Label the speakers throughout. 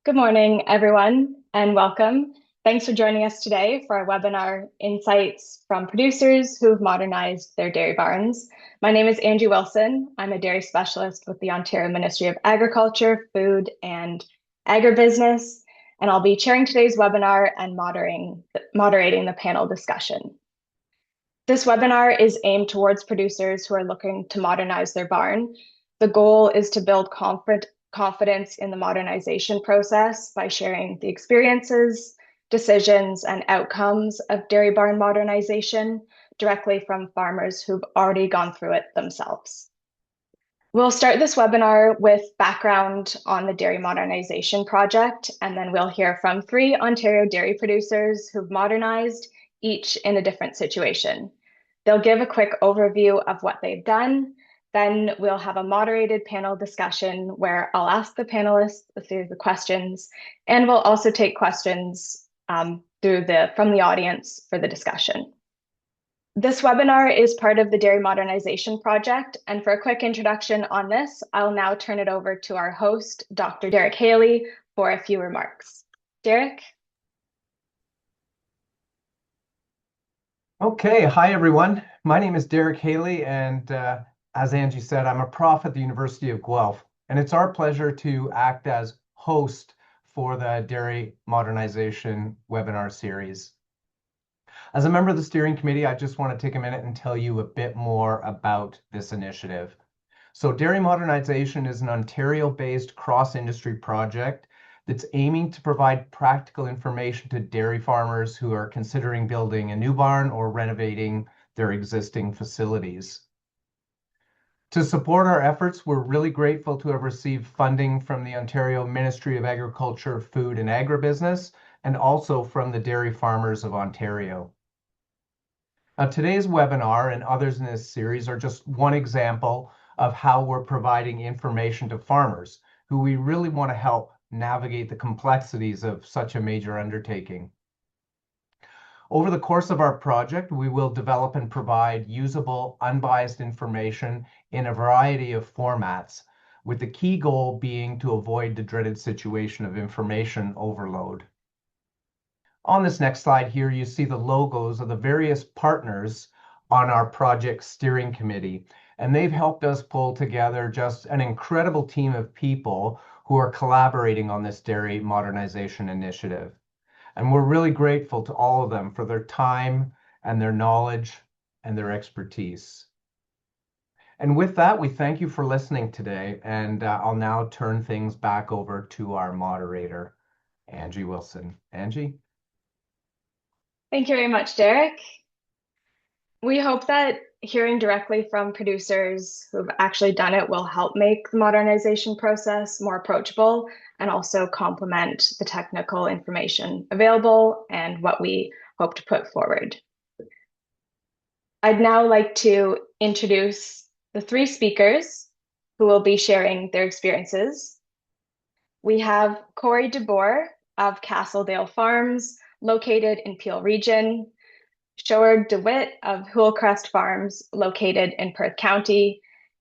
Speaker 1: Good morning, everyone, and welcome. Thanks for joining us today for our webinar, Insights from Producers Who've Modernized Their Dairy Barns. My name is Angie Wilson. I'm a dairy specialist with the Ontario Ministry of Agriculture, Food and Agribusiness, and I'll be chairing today's webinar and moderating the panel discussion. This webinar is aimed towards producers who are looking to modernize their barn. The goal is to build confidence in the modernization process by sharing the experiences, decisions, and outcomes of dairy barn modernization directly from farmers who've already gone through it themselves. We'll start this webinar with background on the Dairy Modernization Project, and then we'll hear from 3 Ontario dairy producers who've modernized, each in a different situation. They'll give a quick overview of what they've done. Then we'll have a moderated panel discussion where I'll ask the panelists a series of questions, and we'll also take questions from the audience for the discussion. This webinar is part of the Dairy Modernization Project, and for a quick introduction on this, I'll now turn it over to our host, Dr. Derek Haley, for a few remarks. Derek?
Speaker 2: Okay, hi everyone. My name is Derek Haley, and as Angie said, I'm a prof at the University of Guelph, and it's our pleasure to act as host for the Dairy Modernization webinar series. As a member of the steering committee, I just want to take a minute and tell you a bit more about this initiative. So Dairy Modernization is an Ontario-based cross-industry project that's aiming to provide practical information to dairy farmers who are considering building a new barn or renovating their existing facilities. To support our efforts, we're really grateful to have received funding from the Ontario Ministry of Agriculture, Food and Agribusiness, and also from the Dairy Farmers of Ontario. Now, today's webinar and others in this series are just one example of how we're providing information to farmers who we really want to help navigate the complexities of such a major undertaking. Over the course of our project, we will develop and provide usable, unbiased information in a variety of formats, with the key goal being to avoid the dreaded situation of information overload. On this next slide here, you see the logos of the various partners on our project steering committee, and they've helped us pull together just an incredible team of people who are collaborating on this dairy modernization initiative. And we're really grateful to all of them for their time and their knowledge and their expertise. And with that, we thank you for listening today, and I'll now turn things back over to our moderator, Angie Wilson. Angie?
Speaker 1: Thank you very much, Derek. We hope that hearing directly from producers who've actually done it will help make the modernization process more approachable and also complement the technical information available and what we hope to put forward. I'd now like to introduce the 3 speakers who will be sharing their experiences. We have Kori de Boer of Castledale Farms, located in Peel Region, Sjoerd DeWit of Huelcrest Farms, located in Perth County,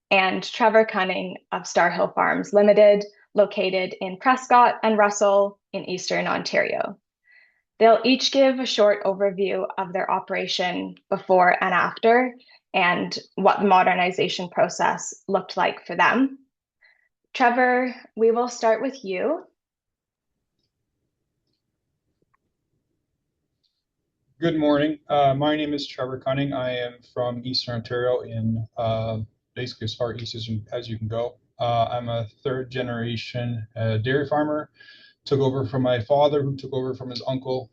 Speaker 1: and Trevor Cunning of Starhill Farms Ltd, located in Prescott and Russell in Eastern Ontario. They'll each give a short overview of their operation before and after, and what the modernization process looked like for them. Trevor, we will start with you.
Speaker 3: Good morning. My name is Trevor Cunning. I am from Eastern Ontario in basically as far east as you can go. I'm a 3rd generation dairy farmer. Took over from my father, who took over from his uncle.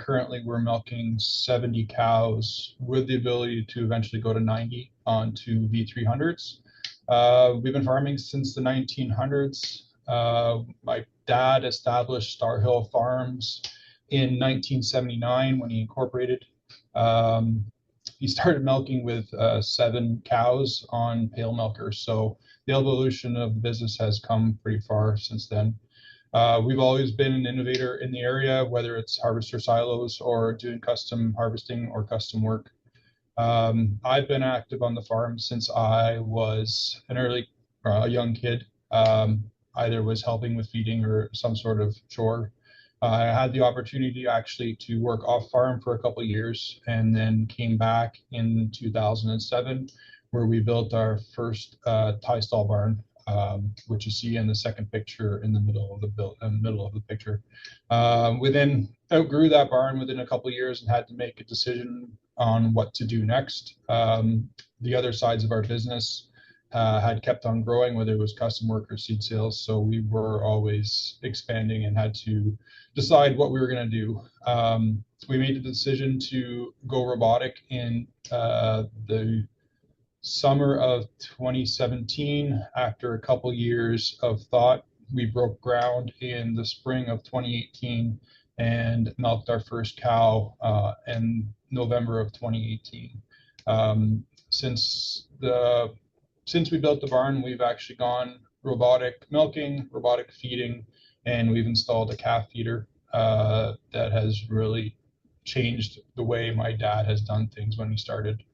Speaker 3: Currently, we're milking 70 cows with the ability to eventually go to 90 onto V300s. We've been farming since the 1900s. My dad established Starhill Farms in 1979 when he incorporated. He started milking with 7 cows on pail milkers. So the evolution of the business has come pretty far since then. We've always been an innovator in the area, whether it's harvester silos or doing custom harvesting or custom work. I've been active on the farm since I was a young kid. either was helping with feeding or some sort of chore. I had the opportunity actually to work off farm for a couple of years and then came back in 2007, where we built our first tie stall barn, which you see in the second picture in the middle of the picture. Within outgrew that barn within a couple of years and had to make a decision on what to do next. The other sides of our business had kept on growing, whether it was custom work or seed sales. So we were always expanding and had to decide what we were going to do. We made the decision to go robotic in the summer of 2017. After a couple years of thought, we broke ground in the spring of 2018 and milked our first cow in November of 2018. Since we built the barn, we've actually gone robotic milking, robotic feeding, and we've installed a calf feeder that has really changed the way my dad has done things when he started.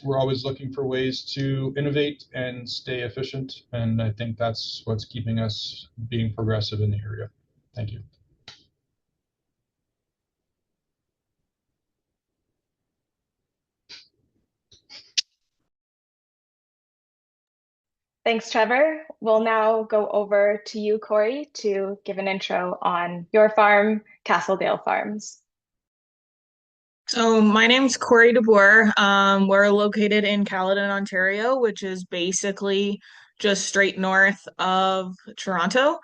Speaker 3: We're always looking for ways to innovate and stay efficient, and I think that's what's keeping us being progressive in the area. Thank you.
Speaker 1: Thanks, Trevor. We'll now go over to you, Kori, to give an intro on your farm, Castledale Farms.
Speaker 4: So my name's Kori de Boer. We're located in Caledon, Ontario, which is basically just straight north of Toronto.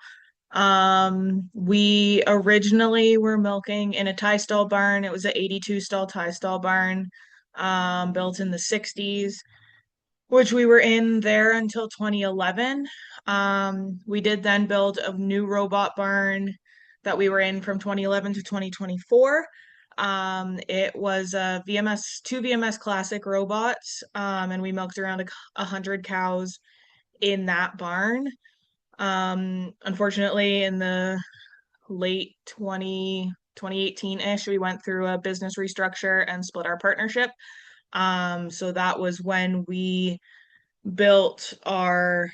Speaker 4: We originally were milking in a tie stall barn. It was an 82 stall tie stall barn, built in the 60s, which we were in there until 2011. We did then build a new robot barn that we were in from 2011 to 2024. It was two VMS Classic robots, and we milked around 100 cows in that barn. Unfortunately, in the late 2018-ish, we went through a business restructure and split our partnership. So that was when we built our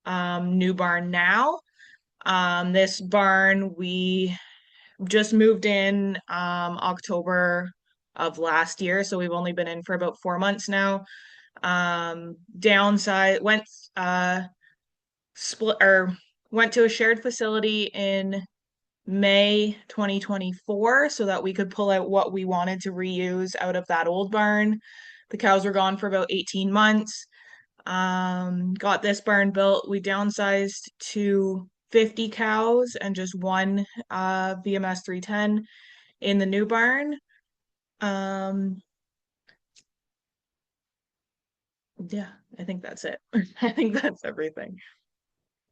Speaker 4: new barn now. This barn, we just moved in October of last year, so we've only been in for about 4 months now. Went to a shared facility in May 2024 so that we could pull out what we wanted to reuse out of that old barn. The cows were gone for about 18 months. Got this barn built. We downsized to 50 cows and just one VMS 310 in the new barn. Yeah, I think that's it. I think that's everything.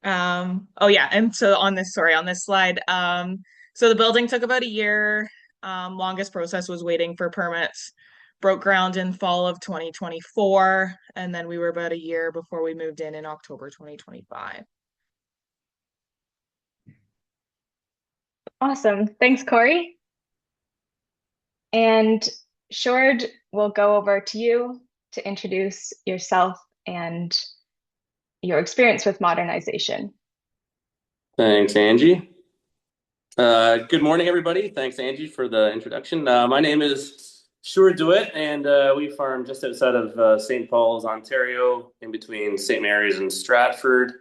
Speaker 4: Oh yeah, and so on this slide, so the building took about a year. Longest process was waiting for permits. Broke ground in fall of 2024, and then we were about a year before we moved in October 2025.
Speaker 1: Awesome. Thanks, Kori. And Sjoerd, we'll go over to you to introduce yourself and your experience with modernization.
Speaker 5: Thanks, Angie. Good morning, everybody. Thanks, Angie, for the introduction. My name is Sjoerd DeWit, and we farm just outside of St. Paul's, Ontario, in between St. Mary's and Stratford.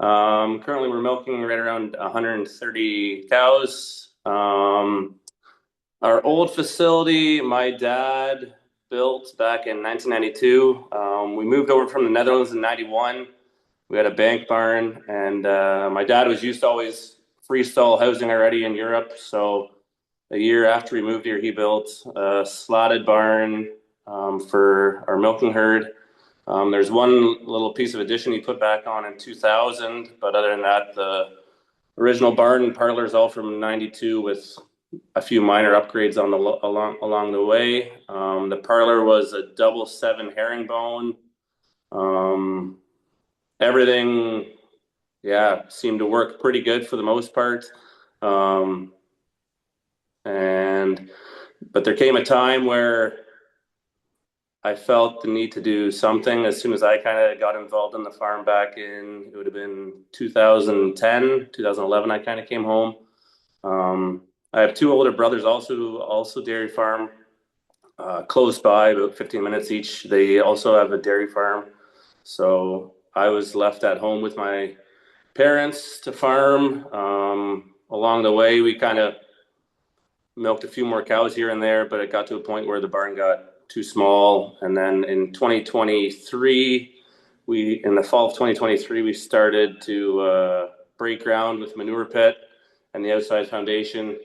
Speaker 5: Currently, we're milking right around 130 cows. Our old facility, my dad built back in 1992. We moved over from the Netherlands in 91. We had a bank barn, and my dad was used to always freestall housing already in Europe. So a year after we moved here, he built a slatted barn for our milking herd. There's one little piece of addition he put back on in 2000, but other than that, the original barn and parlor is all from 92 with a few minor upgrades on along the way. The parlor was a double 7 herringbone. Everything, yeah, seemed to work pretty good for the most part. But there came a time where I felt the need to do something as soon as I kind of got involved in the farm back in, it would have been 2010, 2011, I kind of came home. I have two older brothers also dairy farm, close by, about 15 minutes each. They also have a dairy farm. So I was left at home with my parents to farm. Along the way, we kind of milked a few more cows here and there, but it got to a point where the barn got too small. And then in 2023, in the fall of 2023, we started to break ground with manure pit and the outside foundation.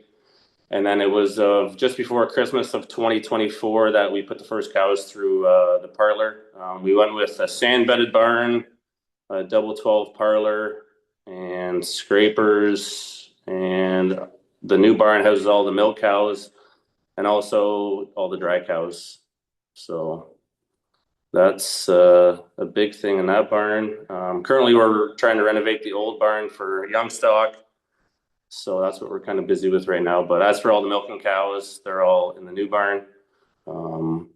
Speaker 5: And then it was just before Christmas of 2024 that we put the first cows through the Parlour. We went with a sand-bedded barn, a double 12 Parlour, and scrapers, and the new barn houses all the milk cows and also all the dry cows. So that's a big thing in that barn. Currently, we're trying to renovate the old barn for young stock. So that's what we're kind of busy with right now. But as for all the milking cows, they're all in the new barn. All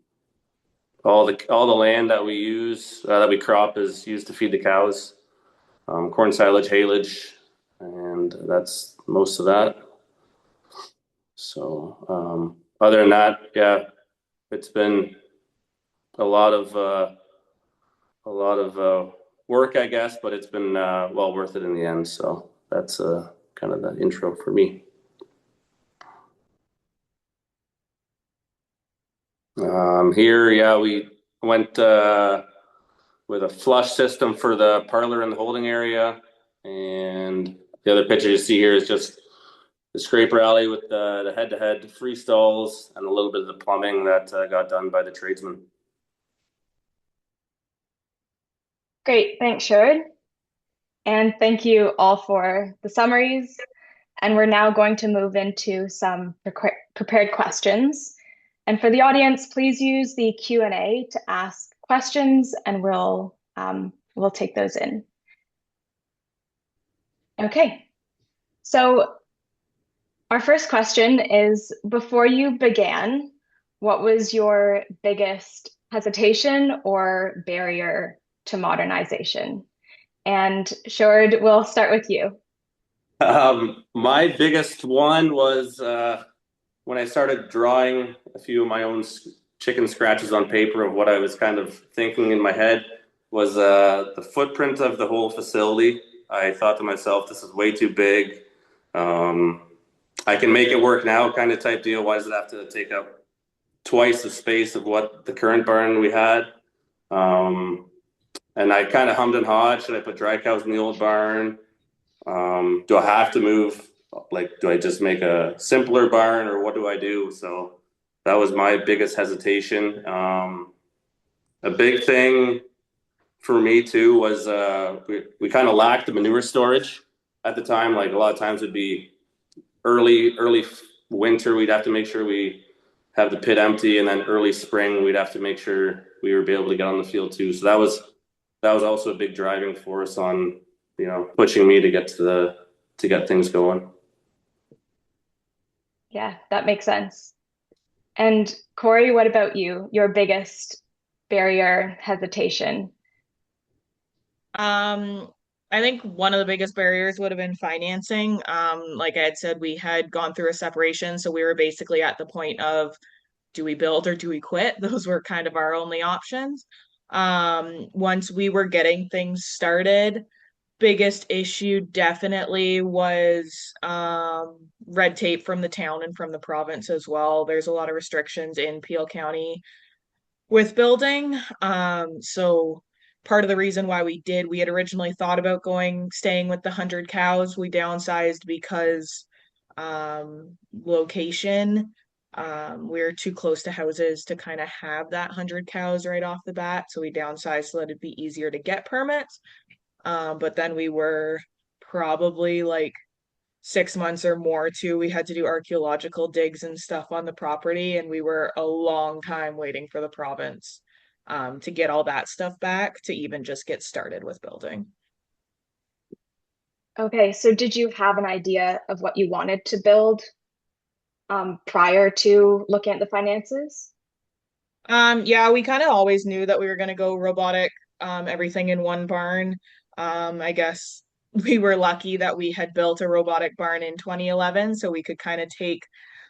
Speaker 5: the land that we use, that we crop, is used to feed the cows. Corn silage, haylage, and that's most of that. So other than that, yeah, it's been a lot of work, I guess, but it's been well worth it in the end. So that's kind of the intro for me. Here, yeah, we went with a flush system for the Parlour in the holding area, and the other picture you see here is just the scraper alley with the head-to-head free stalls and a little bit of the plumbing that got done by the tradesman.
Speaker 1: Great, thanks, Sjoerd. And thank you all for the summaries. And we're now going to move into some prepared questions. And for the audience, please use the Q&A to ask questions, and we'll take those in. Okay, so our first question is, before you began, what was your biggest hesitation or barrier to modernization? And Sjoerd, we'll start with you.
Speaker 5: My biggest one was when I started drawing a few of my own chicken scratches on paper of what I was kind of thinking in my head, was the footprint of the whole facility. I thought to myself, this is way too big. I can make it work now, kind of type deal. Why does it have to take up twice the space of what the current barn we had? And I kind of hummed and hawed. Should I put dry cows in the old barn? Do I have to move? Like, do I just make a simpler barn, or what do I do? So that was my biggest hesitation. A big thing for me too was we kind of lacked the manure storage at the time. Like, a lot of times it'd be early winter, we'd have to make sure we have the pit empty, and then early spring we'd have to make sure we would be able to get on the field too. So that was also a big driving force on, pushing me to get things going.
Speaker 1: Yeah, that makes sense. And Kori, what about you? Your biggest barrier, hesitation?
Speaker 4: I think one of the biggest barriers would have been financing. Like I had said, we had gone through a separation, so we were basically at the point of, do we build or do we quit? Those were kind of our only options. Once we were getting things started, biggest issue definitely was red tape from the town and from the province as well. There's a lot of restrictions in Peel County with building. So part of the reason why we had originally thought about staying with the 100 cows. We downsized because location. We're too close to houses to kind of have that 100 cows right off the bat. So we downsized so that it'd be easier to get permits. But then we were probably like 6 months or more too. We had to do archaeological digs and stuff on the property, and we were a long time waiting for the province to get all that stuff back to even just get started with building.
Speaker 1: Okay, so did you have an idea of what you wanted to build prior to looking at the finances?
Speaker 4: Yeah, we kind of always knew that we were going to go robotic, everything in one barn. I guess we were lucky that we had built a robotic barn in 2011, so we could kind of take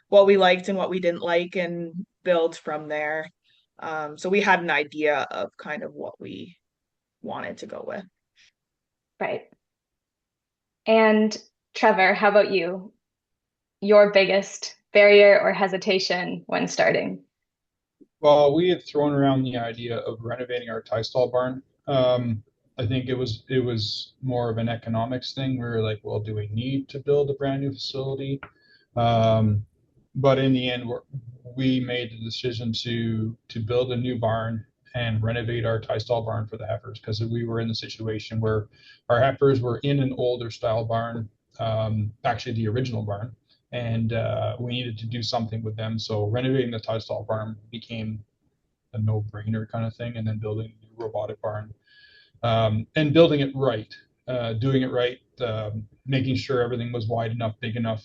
Speaker 4: what we liked and what we didn't like and build from there. So we had an idea of kind of what we wanted to go with.
Speaker 1: Right. And Trevor, how about you? Your biggest barrier or hesitation when starting?
Speaker 3: Well, we had thrown around the idea of renovating our tie stall barn. I think it was more of an economics thing. We were like, well, do we need to build a brand new facility? Um, but in the end, we made the decision to build a new barn and renovate our tie stall barn for the heifers because we were in the situation where our heifers were in an older style barn, actually the original barn, and we needed to do something with them. So renovating the tie stall barn became a no-brainer kind of thing, and then building a new robotic barn and building it right, doing it right, making sure everything was wide enough, big enough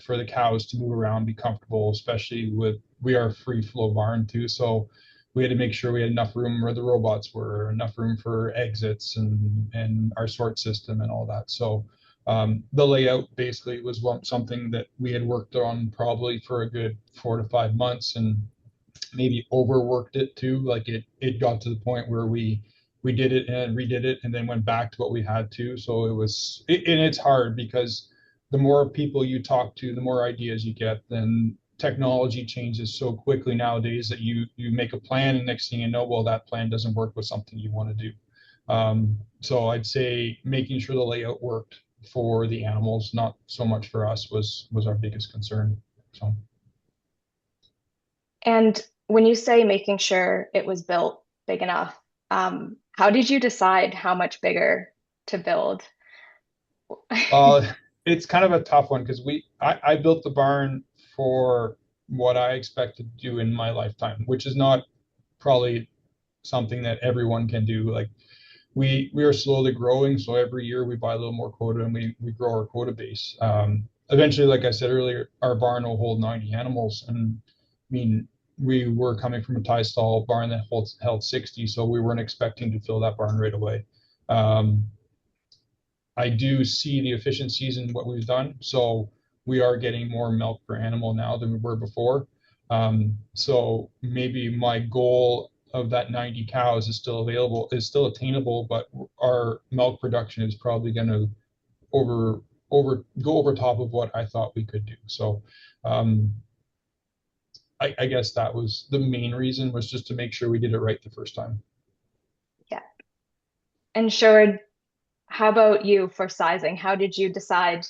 Speaker 3: for the cows to move around, be comfortable, especially with we are a free flow barn too. So we had to make sure we had enough room where the robots were, enough room for exits and our sort system and all that. So the layout basically was something that we had worked on probably for a good 4 to 5 months and maybe overworked it too. Like it got to the point where we did it and redid it and then went back to what we had to. So and it's hard because the more people you talk to, the more ideas you get. Then technology changes so quickly nowadays that you make a plan and next thing you know, well, that plan doesn't work with something you want to do. So I'd say making sure the layout worked for the animals, not so much for us, was our biggest concern. So.
Speaker 1: And when you say making sure it was built big enough, how did you decide how much bigger to build?
Speaker 3: It's kind of a tough one because I built the barn for what I expect to do in my lifetime, which is not probably something that everyone can do. Like we are slowly growing, so every year we buy a little more quota and we grow our quota base. Eventually, like I said earlier, our barn will hold 90 animals, and I mean we were coming from a tie stall barn that held 60, so we weren't expecting to fill that barn right away. Um, I do see the efficiencies in what we've done. So we are getting more milk per animal now than we were before. So maybe my goal of that 90 cows is still available, is still attainable, but our milk production is probably going to over go over top of what I thought we could do. So um, I guess that was the main reason, was just to make sure we did it right the first time.
Speaker 1: Yeah. And Sjoerd, how about you for sizing? How did you decide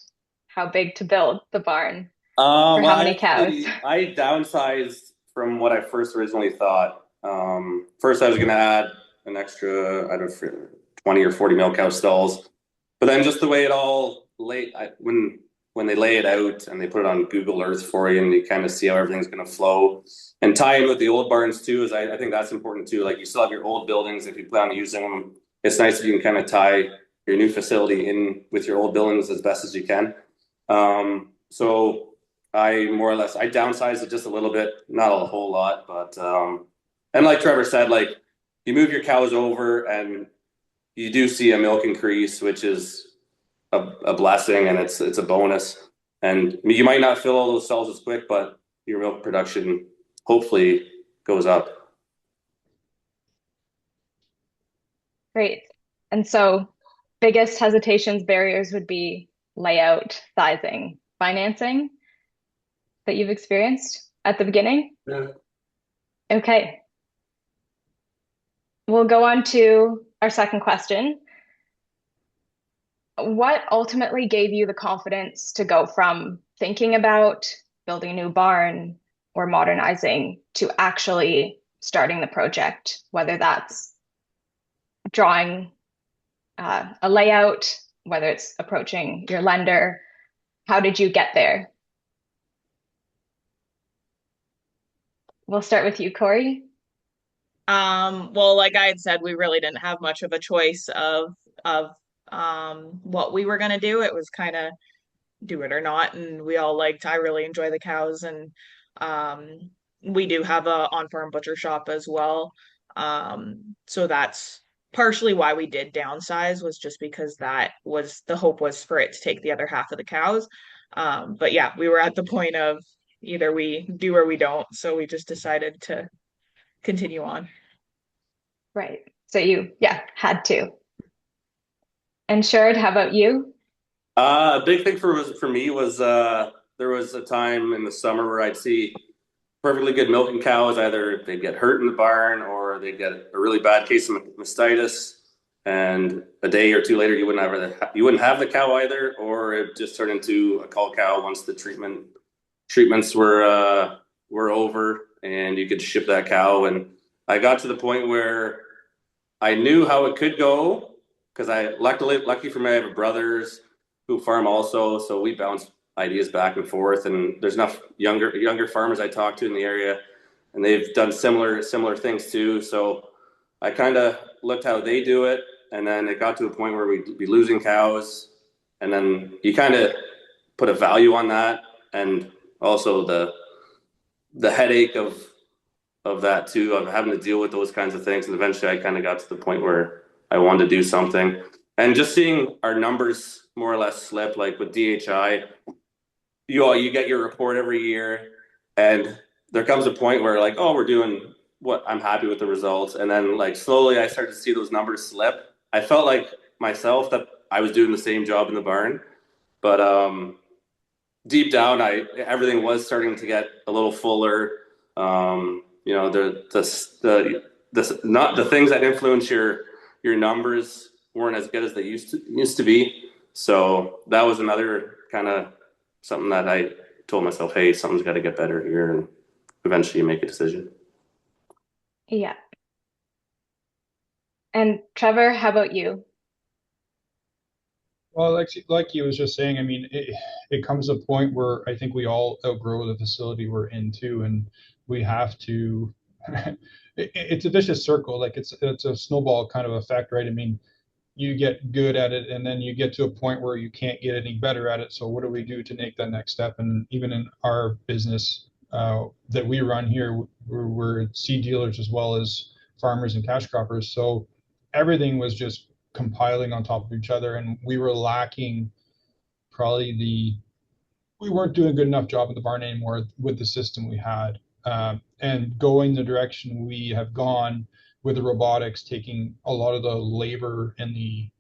Speaker 1: how big to build the barn for
Speaker 5: Well,
Speaker 1: how many cows?
Speaker 5: I downsized from what I first originally thought. First, I was going to add an extra, I don't know, 20 or 40 milk cow stalls. But then just the way it all when they lay it out and they put it on Google Earth for you and you kind of see how everything's going to flow and tie in with the old barns too, is I think that's important too. Like you still have your old buildings if you plan on using them. It's nice if you can kind of tie your new facility in with your old buildings as best as you can. So I more or less I downsized it just a little bit, not a whole lot, but and like Trevor said, like you move your cows over and you do see a milk increase, which is a blessing and it's a bonus. And you might not fill all those cells as quick, but your milk production hopefully goes up.
Speaker 1: Great. And so biggest hesitations, barriers would be layout, sizing, financing that you've experienced at the beginning?
Speaker 5: Yeah.
Speaker 1: Okay. We'll go on to our second question. What ultimately gave you the confidence to go from thinking about building a new barn or modernizing to actually starting the project, whether that's drawing a layout, whether it's approaching your lender? How did you get there? We'll start with you, Kori.
Speaker 4: Well, like I had said, we really didn't have much of a choice of what we were gonna do. It was kind of do it or not, and I really enjoy the cows, and we do have a on-farm butcher shop as well. So that's partially why we did downsize, was just because that was the hope, was for it to take the other half of the cows. But yeah, we were at the point of either we do or we don't. So we just decided to continue on.
Speaker 1: Right. So you, yeah, had to. And Sjoerd, how about you?
Speaker 5: A big thing for me was there was a time in the summer where I'd see perfectly good milking cows. Either they'd get hurt in the barn or they'd get a really bad case of mastitis, and a day or two later you wouldn't have the cow either, or it just turned into a cull cow once the treatments were over, and you could ship that cow. And I got to the point where I knew how it could go, because lucky for me, I have brothers who farm also, so we bounce ideas back and forth. And there's enough younger farmers I talk to in the area, and they've done similar things too. So I kind of looked how they do it, and then it got to a point where we'd be losing cows, and then you kind of put a value on that, and also the headache of that too, of having to deal with those kinds of things. And eventually I kind of got to the point where I wanted to do something, and just seeing our numbers more or less slip, like with DHI, you get your report every year, and there comes a point where like, oh, we're doing what, I'm happy with the results, and then like slowly I started to see those numbers slip. I felt like myself that I was doing the same job in the barn, but deep down, everything was starting to get a little fuller. Not the things that influence your numbers weren't as good as they used to be. So that was another kind of something that I told myself, hey, something's got to get better here, and eventually you make a decision.
Speaker 1: Yeah. And Trevor, how about you?
Speaker 3: Well, like he was just saying, I mean, it comes to a point where I think we all outgrow the facility we're into, and we have to. It's a vicious circle. Like it's a snowball kind of effect, right? I mean, you get good at it, and then you get to a point where you can't get any better at it. So what do we do to make that next step? And even in our business that we run here, we're seed dealers as well as farmers and cash croppers. So everything was just compiling on top of each other, and we were lacking we weren't doing a good enough job in the barn anymore with the system we had. And going the direction we have gone with the robotics, taking a lot of the labor and the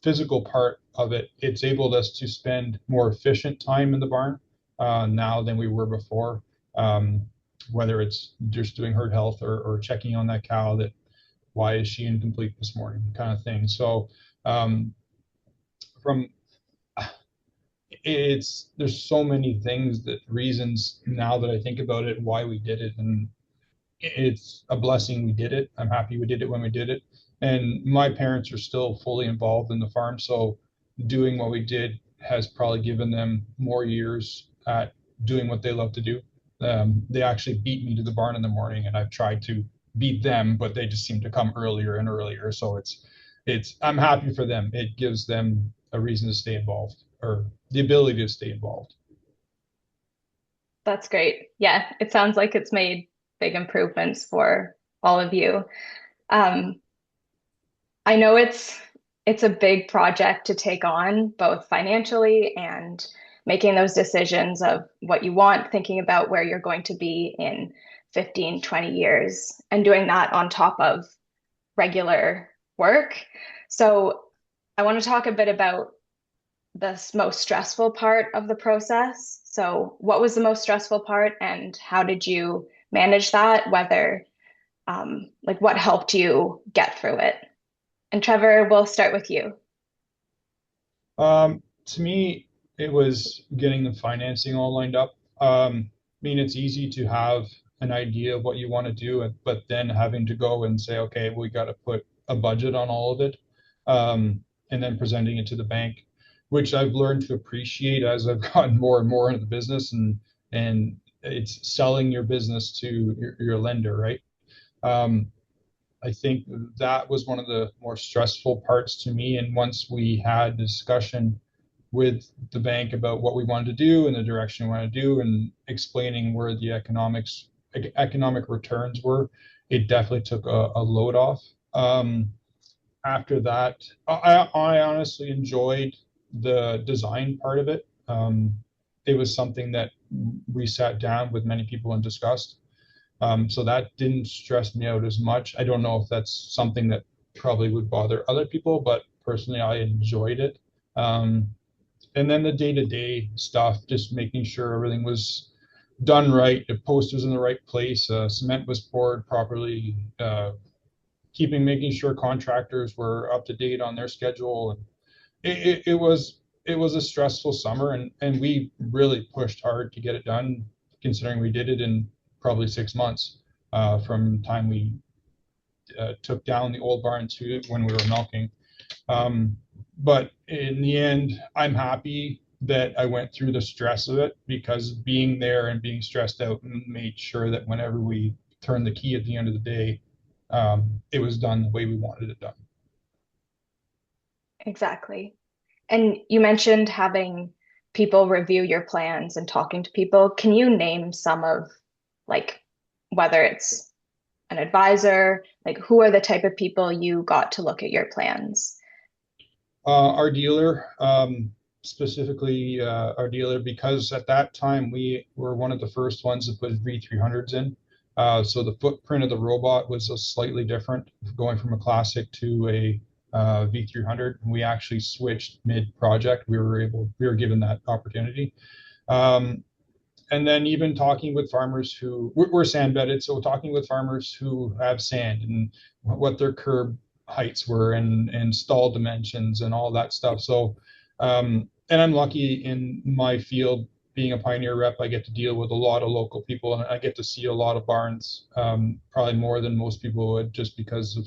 Speaker 3: physical part of it, it's enabled us to spend more efficient time in the barn now than we were before. Whether it's just doing herd health or checking on that cow, that why is she incomplete this morning, kind of thing. So there's so many reasons now that I think about it, why we did it, and it's a blessing we did it. I'm happy we did it when we did it. And my parents are still fully involved in the farm, so doing what we did has probably given them more years at doing what they love to do. They actually beat me to the barn in the morning, and I've tried to beat them, but they just seem to come earlier and earlier. So I'm happy for them. It gives them a reason to stay involved, or the ability to stay involved.
Speaker 1: That's great. Yeah, it sounds like it's made big improvements for all of you. I know it's a big project to take on, both financially and making those decisions of what you want, thinking about where you're going to be in 15, 20 years, and doing that on top of regular work. So I want to talk a bit about the most stressful part of the process. So what was the most stressful part, and how did you manage that? Like what helped you get through it? And Trevor, we'll start with you.
Speaker 3: To me, it was getting the financing all lined up. I mean, it's easy to have an idea of what you want to do, but then having to go and say, okay, we got to put a budget on all of it, and then presenting it to the bank, which I've learned to appreciate as I've gotten more and more into the business, and it's selling your business to your lender, right? I think that was one of the more stressful parts to me. And once we had discussion with the bank about what we wanted to do and the direction we wanted to do, and explaining where the economic returns were. It definitely took a load off. After that, I honestly enjoyed the design part of it. It was something that we sat down with many people and discussed. So that didn't stress me out as much. I don't know if that's something that probably would bother other people, but personally, I enjoyed it. And then the day-to-day stuff, just making sure everything was done right, the post was in the right place, cement was poured properly, making sure contractors were up to date on their schedule. And it was a stressful summer, and we really pushed hard to get it done, considering we did it in probably 6 months from time we took down the old barn to when we were milking. But in the end, I'm happy that I went through the stress of it, because being there and being stressed out made sure that whenever we turned the key at the end of the day, it was done the way we wanted it done.
Speaker 1: Exactly. And you mentioned having people review your plans and talking to people. Can you name some of, like, whether it's an advisor, like who are the type of people you got to look at your plans?
Speaker 3: Our dealer, specifically our dealer, because at that time we were one of the first ones to put V300s in. So the footprint of the robot was slightly different, going from a classic to a V300. We actually switched mid-project. We were given that opportunity. And then even talking with farmers who we're sand bedded, so talking with farmers who have sand and what their curb heights were and stall dimensions and all that stuff. So, and I'm lucky in my field, being a Pioneer rep, I get to deal with a lot of local people, and I get to see a lot of barns, probably more than most people would, just because of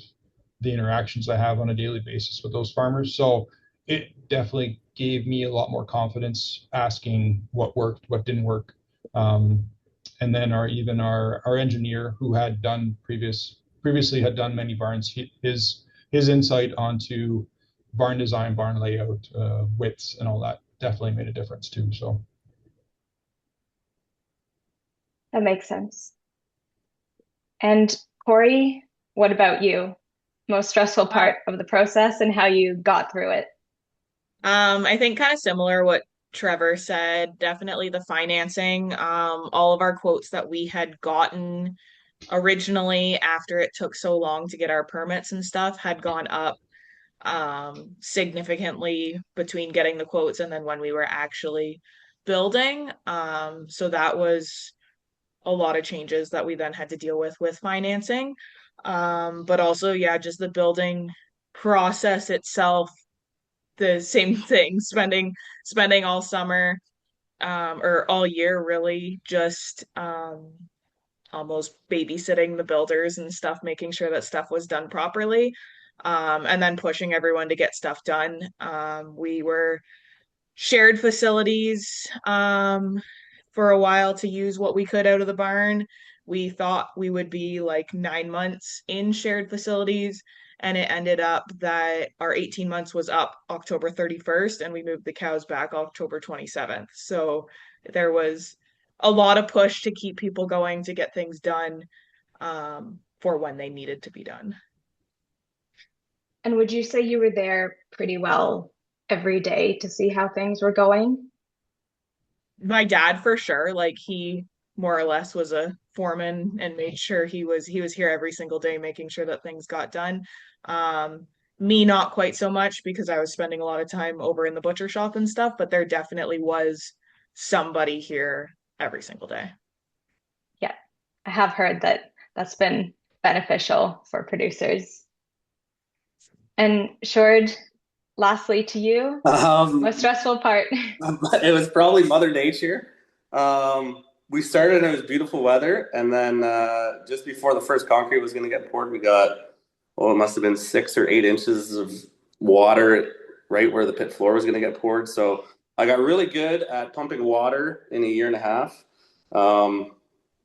Speaker 3: the interactions I have on a daily basis with those farmers. So it definitely gave me a lot more confidence asking what worked, what didn't work. And then our engineer, who had done previously had done many barns, his insight onto barn design, barn layout, widths, and all that definitely made a difference too. So
Speaker 1: That makes sense. And Kori, what about you? Most stressful part of the process and how you got through it?
Speaker 4: I think kind of similar what Trevor said, definitely the financing. All of our quotes that we had gotten originally after it took so long to get our permits and stuff had gone up significantly between getting the quotes and then when we were actually building. So that was a lot of changes that we then had to deal with financing. But also, yeah, just the building process itself, the same thing, spending all summer or all year really just almost babysitting the builders and stuff, making sure that stuff was done properly. And then pushing everyone to get stuff done. We were shared facilities for a while to use what we could out of the barn. We thought we would be like 9 months in shared facilities, and it ended up that our 18 months was up October 31st, and we moved the cows back October 27th. So there was a lot of push to keep people going to get things done for when they needed to be done.
Speaker 1: And would you say you were there pretty well every day to see how things were going?
Speaker 4: My dad for sure, like he more or less was a foreman and made sure he was here every single day making sure that things got done. Me not quite so much, because I was spending a lot of time over in the butcher shop and stuff, but there definitely was somebody here every single day.
Speaker 1: Yeah, I have heard that that's been beneficial for producers. And Sjoerd, lastly to you, most stressful part.
Speaker 5: It was probably Mother Nature. We started and it was beautiful weather, and then just before the first concrete was going to get poured, we got, it must have been 6 or 8 inches of water right where the pit floor was going to get poured. So I got really good at pumping water in a year and a half.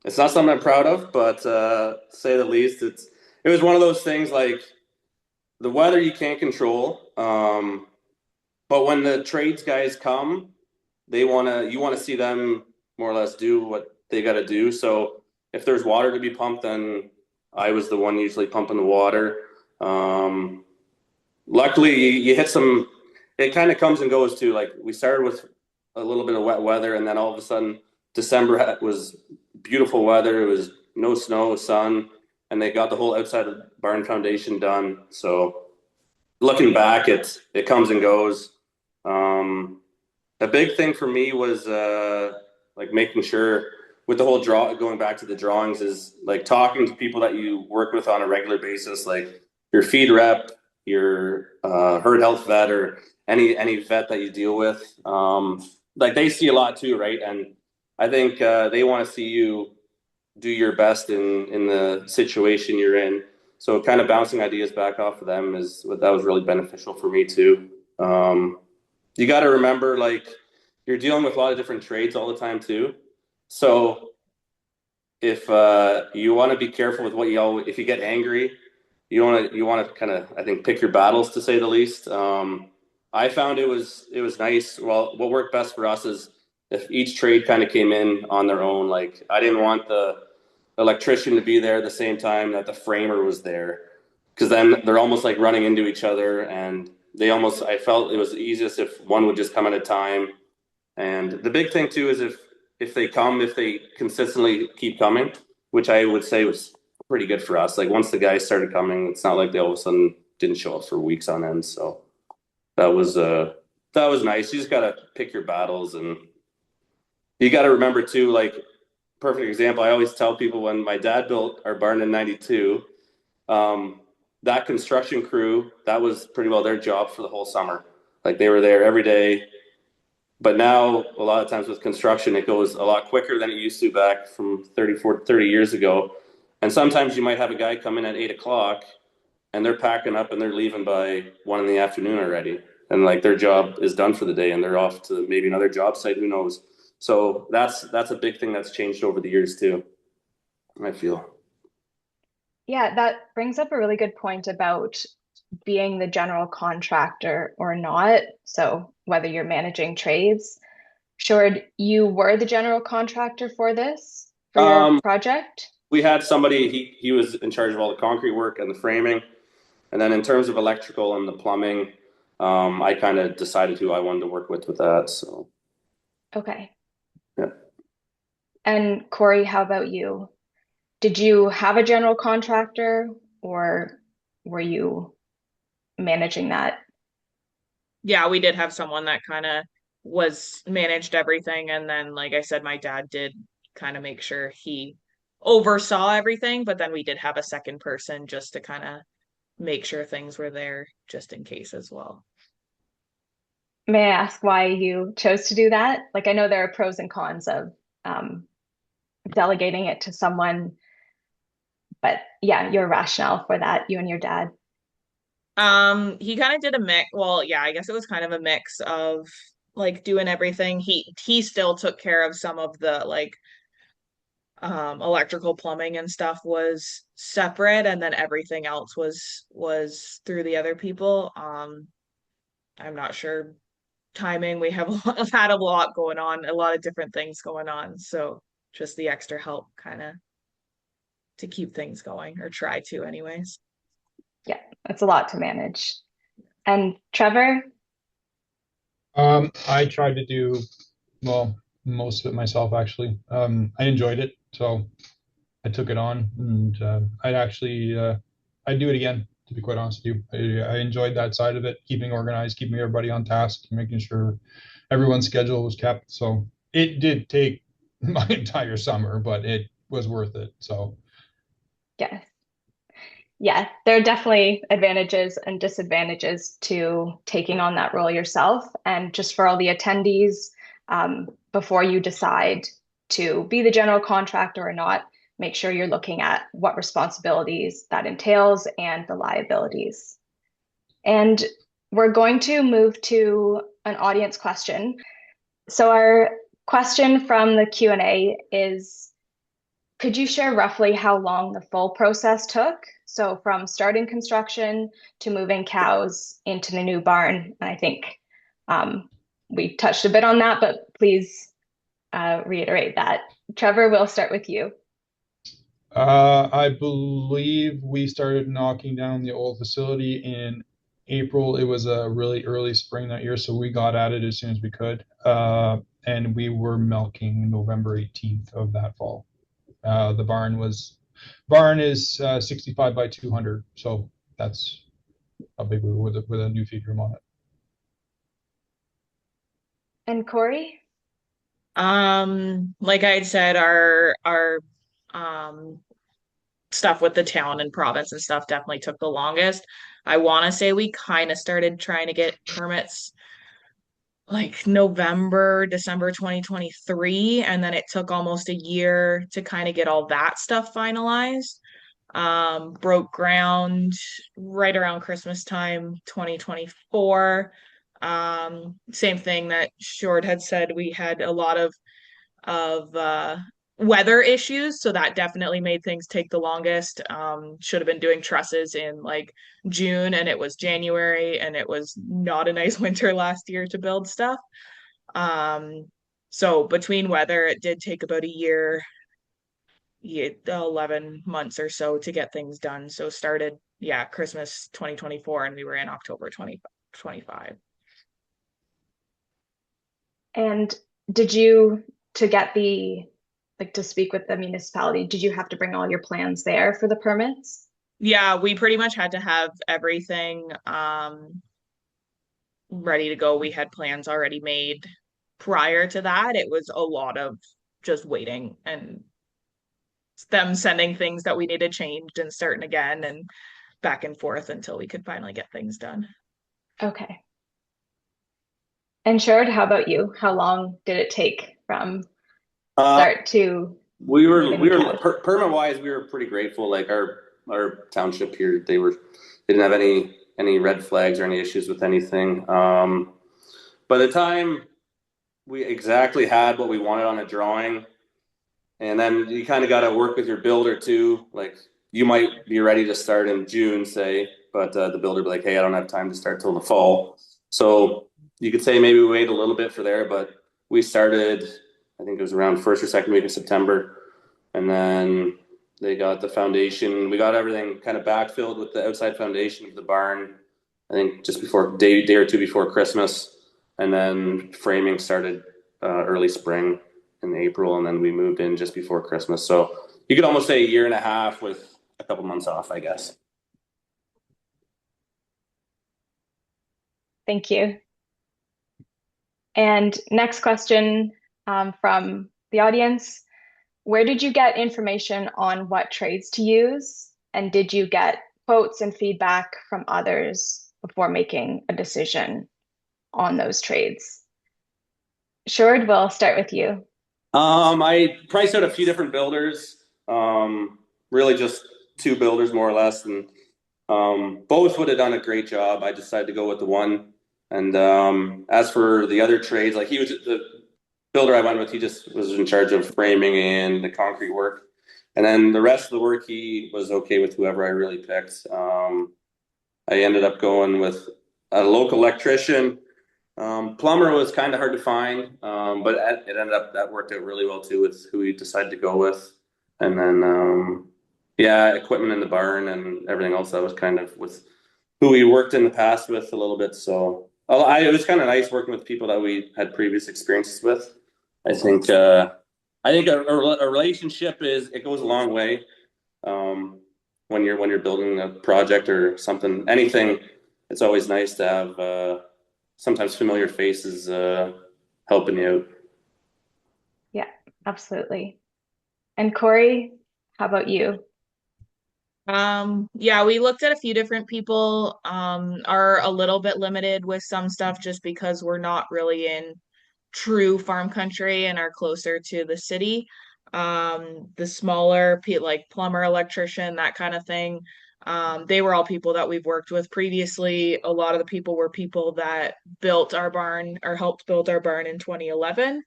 Speaker 5: It's not something I'm proud of, but to say the least, it was one of those things, like, the weather you can't control. But when the trades guys come, you want to see them more or less do what they got to do. So if there's water to be pumped, then I was the one usually pumping the water. Luckily, you hit some. It kind of comes and goes too. Like we started with a little bit of wet weather, and then all of a sudden, December was beautiful weather. It was no snow, sun, and they got the whole outside of the barn foundation done. So looking back, it comes and goes. A big thing for me was like making sure with the whole going back to the drawings is like talking to people that you work with on a regular basis, like your feed rep, your herd health vet, or any vet that you deal with. Like they see a lot too, right? And I think they want to see you do your best in the situation you're in. So kind of bouncing ideas back off of them that was really beneficial for me too. You got to remember, like, you're dealing with a lot of different trades all the time too. So if you want to be careful with what if you get angry, you want to kind of, I think, pick your battles, to say the least. I found it was nice. Well, what worked best for us is if each trade kind of came in on their own. Like I didn't want the electrician to be there at the same time that the framer was there, because then they're almost like running into each other, and I felt it was easiest if one would just come at a time. And the big thing too is if they consistently keep coming, which I would say was pretty good for us. Like once the guys started coming, it's not like they all of a sudden didn't show up for weeks on end. So that was nice. You just gotta pick your battles, and you gotta remember too, like perfect example. I always tell people when my dad built our barn in '92, that construction crew, that was pretty well their job for the whole summer. Like they were there every day. But now a lot of times with construction, it goes a lot quicker than it used to back from 30 years ago. And sometimes you might have a guy come in at 8 o'clock and they're packing up and they're leaving by 1 PM already. And like their job is done for the day and they're off to maybe another job site, who knows? So that's a big thing that's changed over the years too, I feel.
Speaker 1: Yeah, that brings up a really good point about being the general contractor or not. So whether you're managing trades. Sjoerd, you were the general contractor for your project?
Speaker 5: We had somebody, he was in charge of all the concrete work and the framing. And then in terms of electrical and the plumbing, I kind of decided who I wanted to work with that. So.
Speaker 1: Okay.
Speaker 5: Yeah.
Speaker 1: And Kori, how about you? Did you have a general contractor or were you managing that?
Speaker 4: Yeah, we did have someone that kind of managed everything. And then, like I said, my dad did kind of make sure he oversaw everything, but then we did have a second person just to kind of make sure things were there just in case as well.
Speaker 1: May I ask why you chose to do that? Like, I know there are pros and cons of delegating it to someone, but yeah, your rationale for that, you and your dad.
Speaker 4: He kind of did a mix. Well, yeah, I guess it was kind of a mix of like doing everything. He still took care of some of the like electrical, plumbing and stuff was separate, and then everything else was through the other people. I'm not sure timing. We have had a lot going on, a lot of different things going on. So just the extra help kind of to keep things going, or try to anyways.
Speaker 1: Yeah, it's a lot to manage. And Trevor?
Speaker 3: I tried to do, well, most of it myself, actually. I enjoyed it, so I took it on, and I'd do it again, to be quite honest with you. I enjoyed that side of it, keeping organized, keeping everybody on task, making sure everyone's schedule was kept. So it did take my entire summer, but it was worth it. So
Speaker 1: Yes. Yeah, there are definitely advantages and disadvantages to taking on that role yourself. And just for all the attendees, before you decide to be the general contractor or not, make sure you're looking at what responsibilities that entails and the liabilities. And we're going to move to an audience question. So our question from the Q&A is, could you share roughly how long the full process took? So from starting construction to moving cows into the new barn. And I think We touched a bit on that, but please reiterate that. Trevor, we'll start with you.
Speaker 3: I believe we started knocking down the old facility in April. It was a really early spring that year, so we got at it as soon as we could. And we were milking November 18th of that fall. The barn is 65 by 200, so that's how big we were with a new feed room on it.
Speaker 1: And Kori?
Speaker 4: Like I had said, our stuff with the town and province and stuff definitely took the longest. I want to say we kind of started trying to get permits like November, December 2023, and then it took almost a year to kind of get all that stuff finalized. Broke ground right around Christmas time, 2024. Same thing that Sjoerd had said, we had a lot of weather issues, so that definitely made things take the longest. Should have been doing trusses in like June, and it was January, and it was not a nice winter last year to build stuff. So between weather, it did take about a year, 11 months or so to get things done. So started, yeah, Christmas 2024, and we were in October 2025.
Speaker 1: And did you, to get to speak with the municipality, did you have to bring all your plans there for the permits?
Speaker 4: Yeah, we pretty much had to have everything ready to go. We had plans already made prior to that. It was a lot of just waiting and them sending things that we needed changed and starting again and back and forth until we could finally get things done.
Speaker 1: Okay. And Sjoerd, how about you? How long did it take from start to?
Speaker 5: We were permit wise, we were pretty grateful. Like our township here, didn't have any red flags or any issues with anything. By the time we exactly had what we wanted on a drawing, and then you kind of got to work with your builder too. Like you might be ready to start in June, say, but the builder be like, hey, I don't have time to start till the fall. So you could say maybe we wait a little bit for there, but we started, I think it was around first or second week of September. And then they got the foundation. We got everything kind of backfilled with the outside foundation of the barn, I think just before day or two before Christmas. And then framing started early spring in April, and then we moved in just before Christmas. So you could almost say a year and a half with a couple months off, I guess.
Speaker 1: Thank you. And next question from the audience. Where did you get information on what trades to use? And did you get quotes and feedback from others before making a decision on those trades? Sjoerd, we'll start with you.
Speaker 5: I priced out a few different builders, really just two builders more or less, and both would have done a great job. I decided to go with the one. And as for the other trades, like he was the builder I went with, he just was in charge of framing and the concrete work. And then the rest of the work, he was okay with whoever I really picked. I ended up going with a local electrician. Plumber was kind of hard to find, but it ended up that worked out really well too with who we decided to go with. And then, yeah, equipment in the barn and everything else that was kind of with who we worked in the past with a little bit. So it was kind of nice working with people that we had previous experiences with. I think a relationship it goes a long way when you're building a project or something, anything. It's always nice to have sometimes familiar faces helping you out.
Speaker 1: Yeah, absolutely. And Kori, how about you?
Speaker 4: Yeah, we looked at a few different people, are a little bit limited with some stuff just because we're not really in true farm country and are closer to the city. The smaller, like plumber, electrician, that kind of thing. They were all people that we've worked with previously. A lot of the people were people that built our barn or helped build our barn in 2011,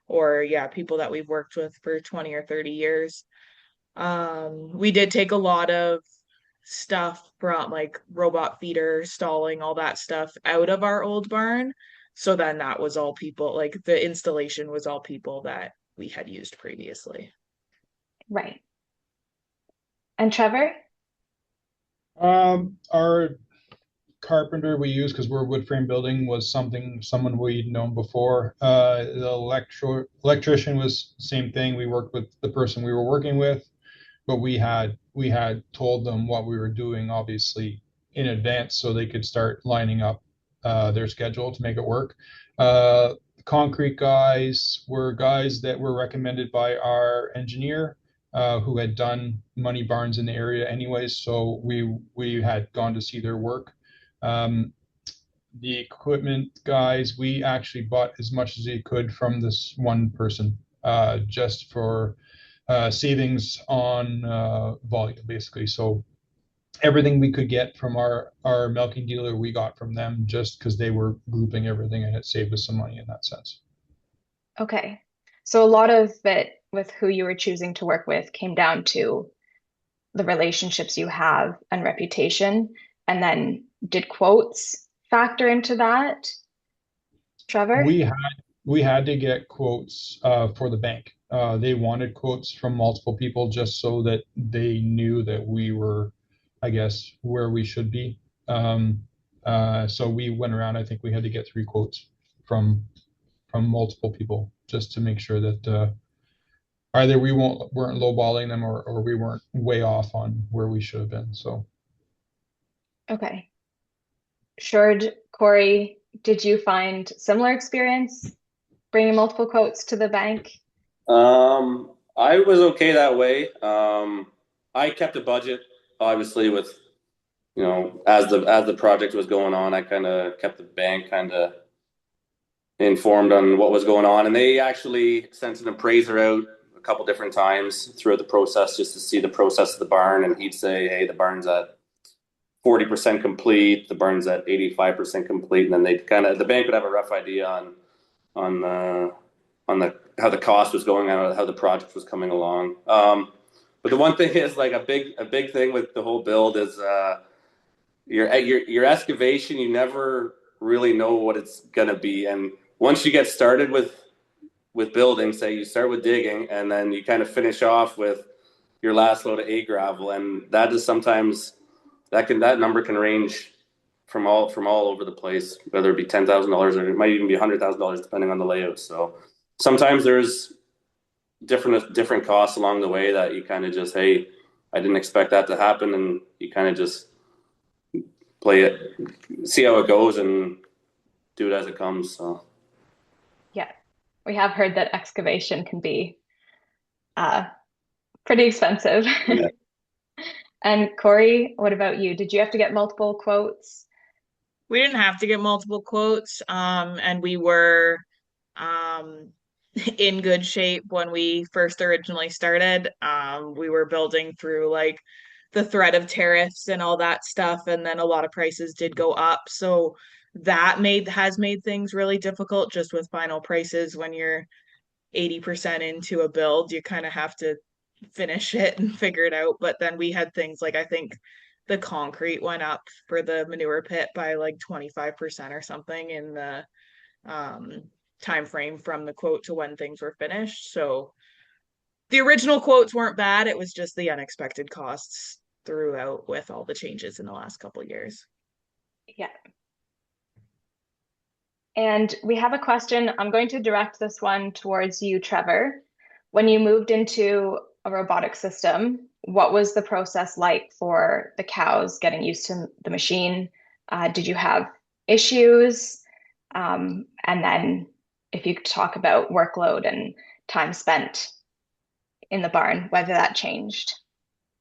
Speaker 4: or yeah, people that we've worked with for 20 or 30 years. We did take a lot of stuff from like robot feeder, stalling, all that stuff out of our old barn. So then that was all people, like the installation was all people that we had used previously.
Speaker 1: Right. And Trevor?
Speaker 3: Our carpenter we used, because we're a wood frame building, was someone we'd known before. The electrician was same thing. We worked with the person we were working with, but we had told them what we were doing, obviously, in advance, so they could start lining up their schedule to make it work. Concrete guys were guys that were recommended by our engineer, who had done money barns in the area anyways, so we had gone to see their work. The equipment guys, we actually bought as much as we could from this one person, just for savings on volume, basically. So everything we could get from our milking dealer, we got from them, just because they were grouping everything, and it saved us some money in that sense.
Speaker 1: Okay. So a lot of it with who you were choosing to work with came down to the relationships you have and reputation. And then did quotes factor into that, Trevor?
Speaker 3: We had to get quotes for the bank. They wanted quotes from multiple people, just so that they knew that we were, I guess, where we should be. So we went around. I think we had to get 3 quotes from multiple people, just to make sure that either we weren't lowballing them, or we weren't way off on where we should have been. So
Speaker 1: Okay. Sjoerd, Kori, did you find similar experience bringing multiple quotes to the bank?
Speaker 5: I was okay that way. I kept a budget, obviously, with as the project was going on. I kind of kept the bank kind of informed on what was going on, and they actually sent an appraiser out a couple different times throughout the process, just to see the process of the barn, and he'd say, hey, the barn's at 40% complete, the barn's at 85% complete, and then the bank would have a rough idea on the how the cost was going on, how the project was coming along. But the one thing is, like, a big thing with the whole build is your excavation. You never really know what it's gonna be, and once you get started with building, say you start with digging, and then you kind of finish off with your last load of A gravel, and that is sometimes that number can range from all over the place, whether it be $10,000 or it might even be $100,000 depending on the layout. So sometimes there's different costs along the way that you kind of just, hey, I didn't expect that to happen, and you kind of just play it, see how it goes, and do it as it comes. So
Speaker 1: Yeah, we have heard that excavation can be pretty expensive.
Speaker 5: yeah.
Speaker 1: And Kori, what about you? Did you have to get multiple quotes?
Speaker 4: We didn't have to get multiple quotes, and we were um, in good shape when we first originally started. We were building through like the threat of tariffs and all that stuff, and then a lot of prices did go up. So that has made things really difficult, just with final prices. When you're 80% into a build, you kind of have to finish it and figure it out. But then we had things like, I think the concrete went up for the manure pit by like 25% or something in the time frame from the quote to when things were finished. So the original quotes weren't bad. It was just the unexpected costs throughout with all the changes in the last couple of years.
Speaker 1: Yeah. And we have a question. I'm going to direct this one towards you, Trevor. When you moved into a robotic system, what was the process like for the cows getting used to the machine? Did you have issues? And then if you could talk about workload and time spent in the barn, whether that changed.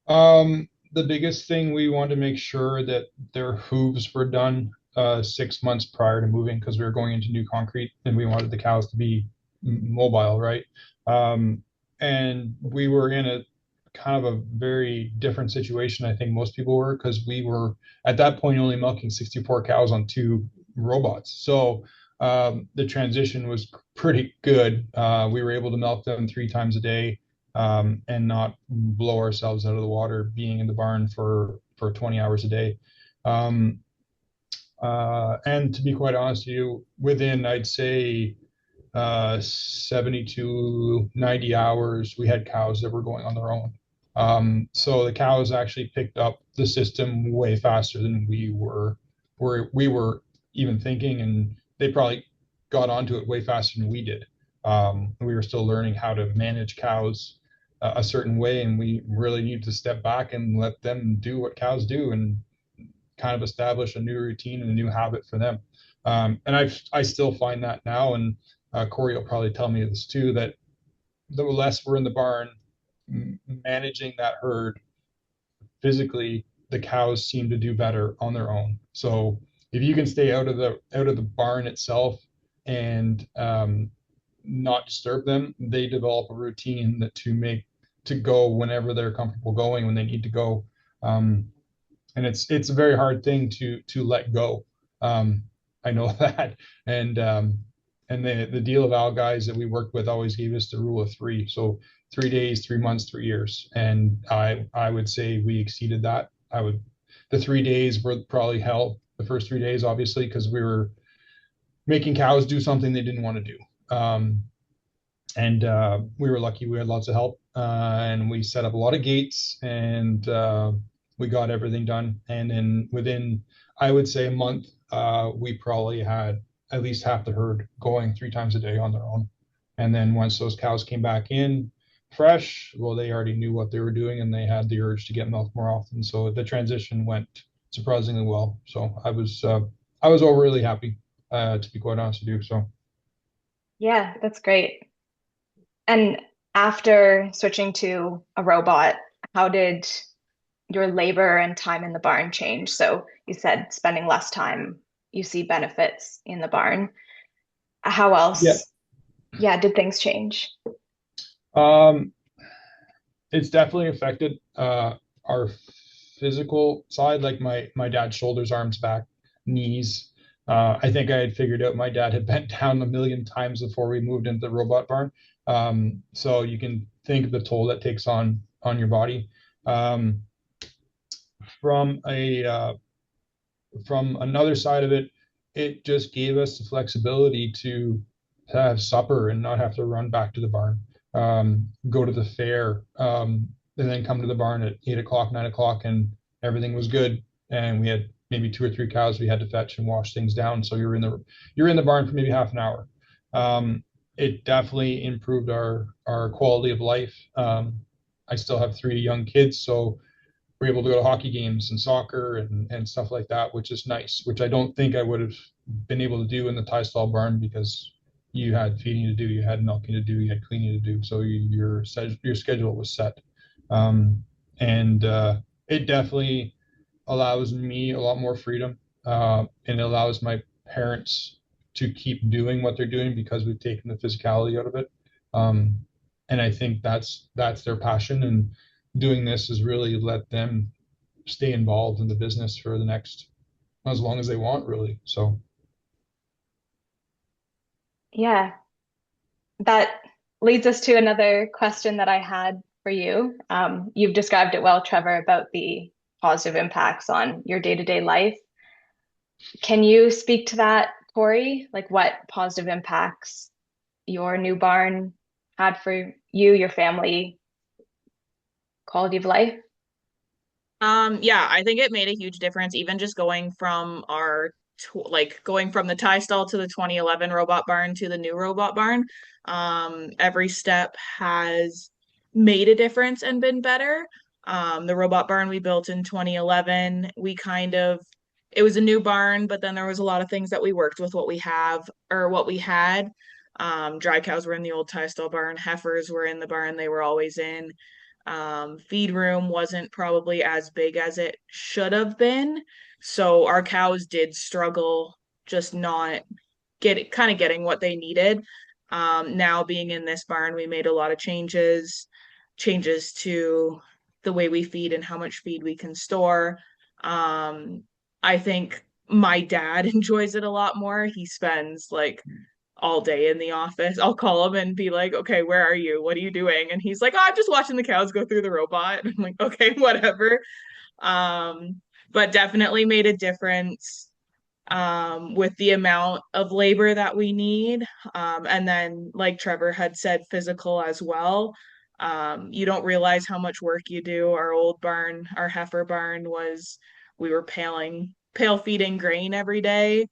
Speaker 3: The biggest thing, we wanted to make sure that their hooves were done 6 months prior to moving, because we were going into new concrete, and we wanted the cows to be mobile, right? And we were in a kind of a very different situation, I think most people were, because we were at that point only milking 64 cows on 2 robots. So the transition was pretty good. We were able to milk them 3 times a day, and not blow ourselves out of the water being in the barn for 20 hours a day. And to be quite honest with you, within, I'd say, 70 to 90 hours, we had cows that were going on their own. So the cows actually picked up the system way faster than we were even thinking, and they probably got onto it way faster than we did. We were still learning how to manage cows a certain way, and we really need to step back and let them do what cows do and kind of establish a new routine and a new habit for them. And I still find that now, and Kori will probably tell me this too, that the less we're in the barn managing that herd physically, the cows seem to do better on their own. So if you can stay out of the barn itself and not disturb them, they develop a routine that to go whenever they're comfortable going when they need to go. And it's a very hard thing to let go. I know that, and the deal of our guys that we worked with always gave us the rule of three. So 3 days, 3 months, 3 years, and I would say we exceeded that. The 3 days were probably hell. The first 3 days, obviously, because we were making cows do something they didn't want to do. And we were lucky we had lots of help, and we set up a lot of gates, and we got everything done. And then within, I would say, a month, we probably had at least half the herd going 3 times a day on their own. And then once those cows came back in fresh, well, they already knew what they were doing, and they had the urge to get milk more often. So the transition went surprisingly well. So I was overly happy, to be quite honest with you. So
Speaker 1: Yeah, that's great. And after switching to a robot, how did your labor and time in the barn change? So you said spending less time, you see benefits in the barn. How
Speaker 3: yeah,
Speaker 1: else, yeah, did things change?
Speaker 3: it's definitely affected our physical side, like my dad's shoulders, arms, back, knees. I think I had figured out my dad had bent down a million times before we moved into the robot barn. So you can think of the toll that takes on your body. Um, from another side of it, it just gave us the flexibility to have supper and not have to run back to the barn, go to the fair, and then come to the barn at 8 o'clock, 9 o'clock, and everything was good. And we had maybe 2 or 3 cows we had to fetch and wash things down. So you're in the barn for maybe half an hour. It definitely improved our quality of life. I still have 3 young kids, so we're able to go to hockey games and soccer and stuff like that, which is nice, which I don't think I would have been able to do in the tie stall barn, because you had feeding to do, you had milking to do, you had cleaning to do. So your schedule was set. And it definitely allows me a lot more freedom, and it allows my parents to keep doing what they're doing because we've taken the physicality out of it. And I think that's their passion, and doing this has really let them stay involved in the business for the next, as long as they want, really. So
Speaker 1: Yeah, that leads us to another question that I had for you. You've described it well, Trevor, about the positive impacts on your day-to-day life. Can you speak to that, Kori? Like what positive impacts your new barn had for you, your family, quality of life?
Speaker 4: Yeah, I think it made a huge difference, even just going from going from the tie stall to the 2011 robot barn to the new robot barn. Every step has made a difference and been better. The robot barn we built in 2011, it was a new barn, but then there was a lot of things that we worked with what we have or what we had. Dry cows were in the old tie stall barn, heifers were in the barn they were always in. Feed room wasn't probably as big as it should have been. So our cows did struggle just not getting what they needed. Now being in this barn, we made a lot of changes to the way we feed and how much feed we can store. I think my dad enjoys it a lot more. He spends like all day in the office. I'll call him and be like, okay, where are you? What are you doing? And he's like, oh, I'm just watching the cows go through the robot. I'm like, okay, whatever. But definitely made a difference. with the amount of labor that we need. And then, like Trevor had said, physical as well. You don't realize how much work you do. Our old barn, our heifer barn we were pail feeding grain every day.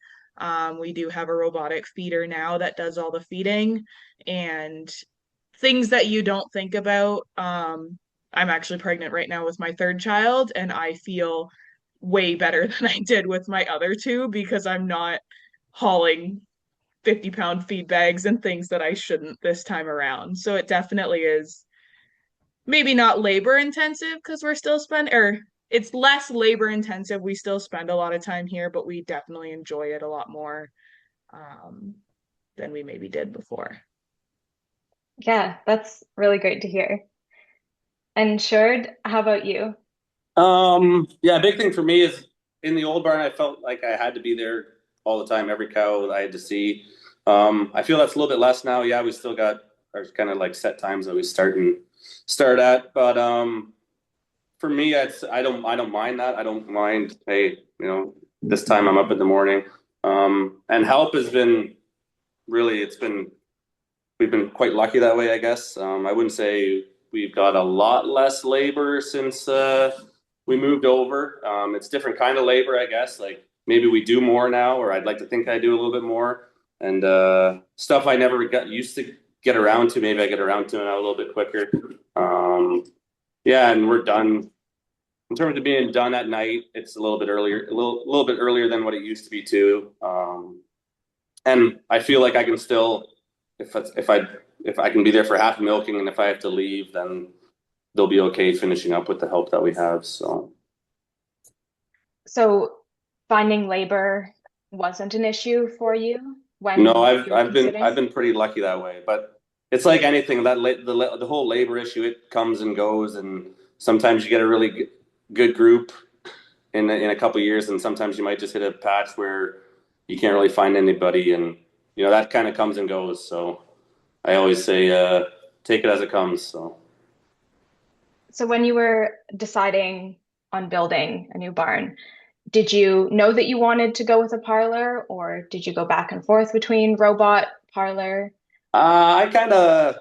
Speaker 4: We do have a robotic feeder now that does all the feeding and things that you don't think about. I'm actually pregnant right now with my third child, and I feel way better than I did with my other two because I'm not hauling 50-pound feed bags and things that I shouldn't this time around. So it definitely is maybe not labor intensive because we're still or it's less labor intensive. We still spend a lot of time here, but we definitely enjoy it a lot more um, than we maybe did before.
Speaker 1: Yeah, that's really great to hear. And Sjoerd, how about you?
Speaker 5: Yeah, big thing for me is in the old barn, I felt like I had to be there all the time, every cow I had to see. I feel that's a little bit less now. Yeah, we still got our kind of like set times that we start at, but for me, I don't mind that. I don't mind, hey, this time I'm up in the morning. And help has been really, we've been quite lucky that way, I guess. I wouldn't say we've got a lot less labor since we moved over. It's different kind of labor, I guess. Like maybe we do more now, or I'd like to think I do a little bit more. And stuff I never got used to get around to, maybe I get around to it now a little bit quicker. Yeah, and we're done. In terms of being done at night, it's a little bit earlier, a little bit earlier than what it used to be too. And I feel like I can still, if I can be there for half milking, and if I have to leave, then they'll be okay finishing up with the help that we have.
Speaker 1: So finding labor wasn't an issue for you
Speaker 5: No,
Speaker 1: when you were
Speaker 5: I've
Speaker 1: considering?
Speaker 5: been pretty lucky that way, but it's like anything that the whole labor issue, it comes and goes, and sometimes you get a really good group in a couple of years, and sometimes you might just hit a patch where you can't really find anybody, and that kind of comes and goes. So I always say take it as it comes.
Speaker 1: So when you were deciding on building a new barn, did you know that you wanted to go with a parlor, or did you go back and forth between robot, parlor?
Speaker 5: Uh, I kind of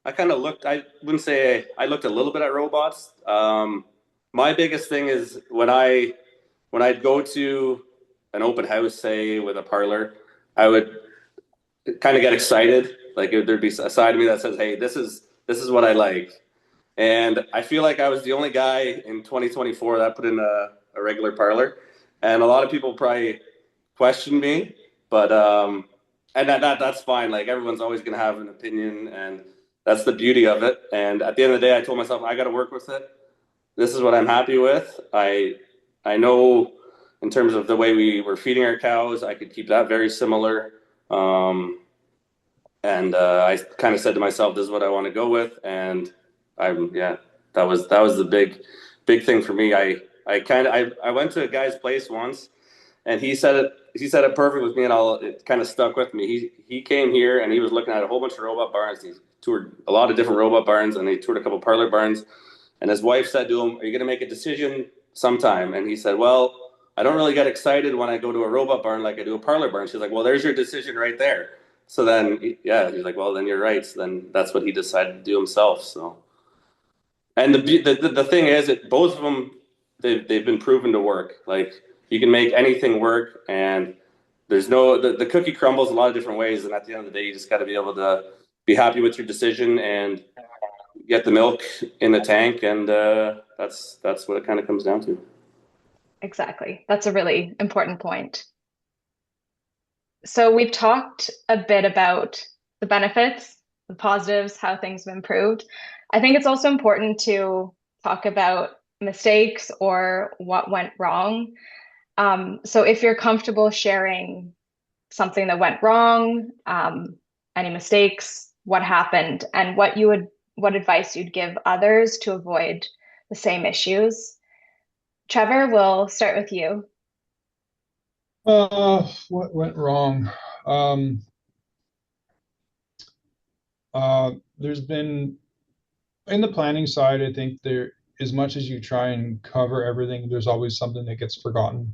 Speaker 5: I kind of looked. I wouldn't say I looked a little bit at robots. My biggest thing is when I'd go to an open house, say with a parlor, I would kind of get excited. Like there'd be a side of me that says, "Hey, this is what I like." And I feel like I was the only guy in 2024 that put in a regular parlor, and a lot of people probably questioned me, but and that's fine. Like everyone's always gonna have an opinion, and that's the beauty of it. And at the end of the day, I told myself I got to work with it. This is what I'm happy with. I know in terms of the way we were feeding our cows, I could keep that very similar. And I kind of said to myself, "This is what I want to go with." And yeah, that was the big thing for me. I went to a guy's place once, and he said it perfect with me, and it kind of stuck with me. He came here and he was looking at a whole bunch of robot barns. He toured a lot of different robot barns, and he toured a couple parlor barns. And his wife said to him, "Are you going to make a decision sometime?" And he said, "Well, I don't really get excited when I go to a robot barn like I do a parlor barn." She's like, "Well, there's your decision right there." So then, yeah, he's like, "Well, then you're right." So then that's what he decided to do himself. So, and the thing is, both of them they've been proven to work. Like you can make anything work, and there's the cookie crumbles a lot of different ways. And at the end of the day, you just got to be able to be happy with your decision and get the milk in the tank, and that's what it kind of comes down to.
Speaker 1: Exactly. That's a really important point. So we've talked a bit about the benefits, the positives, how things have improved. I think it's also important to talk about mistakes or what went wrong. So if you're comfortable sharing something that went wrong, any mistakes, what happened, and what advice you'd give others to avoid the same issues. Trevor, we'll start with you.
Speaker 3: What went wrong? There's been in the planning side, I think there, as much as you try and cover everything, there's always something that gets forgotten.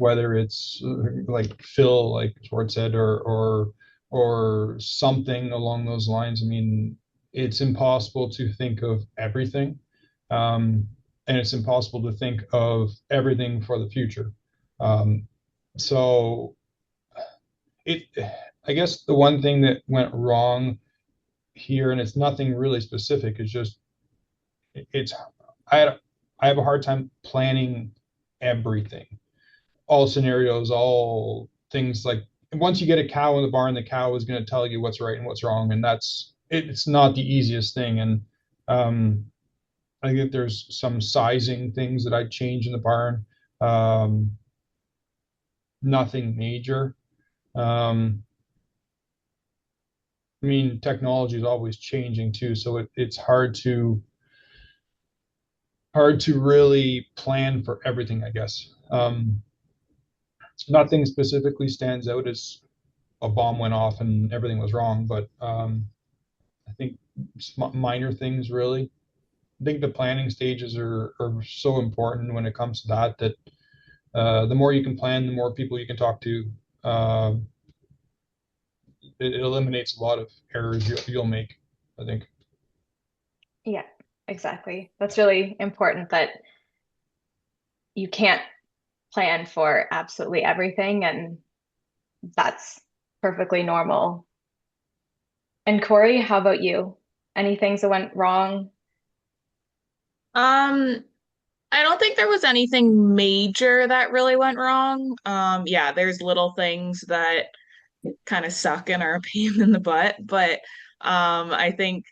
Speaker 3: whether it's like fill, like Sjoerd said, or something along those lines. I mean, it's impossible to think of everything, and it's impossible to think of everything for the future. So I guess the one thing that went wrong here, and it's nothing really specific, is just it's I have a hard time planning everything, all scenarios, all things. Like once you get a cow in the barn, the cow is going to tell you what's right and what's wrong, and it's not the easiest thing. And I think there's some sizing things that I'd change in the barn. Nothing major. I mean, technology is always changing too, so it's hard to really plan for everything, I guess. Nothing specifically stands out as a bomb went off and everything was wrong, but I think minor things really. I think the planning stages are so important when it comes to that the more you can plan, the more people you can talk to. It eliminates a lot of errors you'll make, I think.
Speaker 1: Yeah, exactly. That's really important, that you can't plan for absolutely everything, and that's perfectly normal. And Kori, how about you? Any things that went wrong?
Speaker 4: Um, I don't think there was anything major that really went wrong. Yeah, there's little things that kind of suck in our pain in the butt, but I think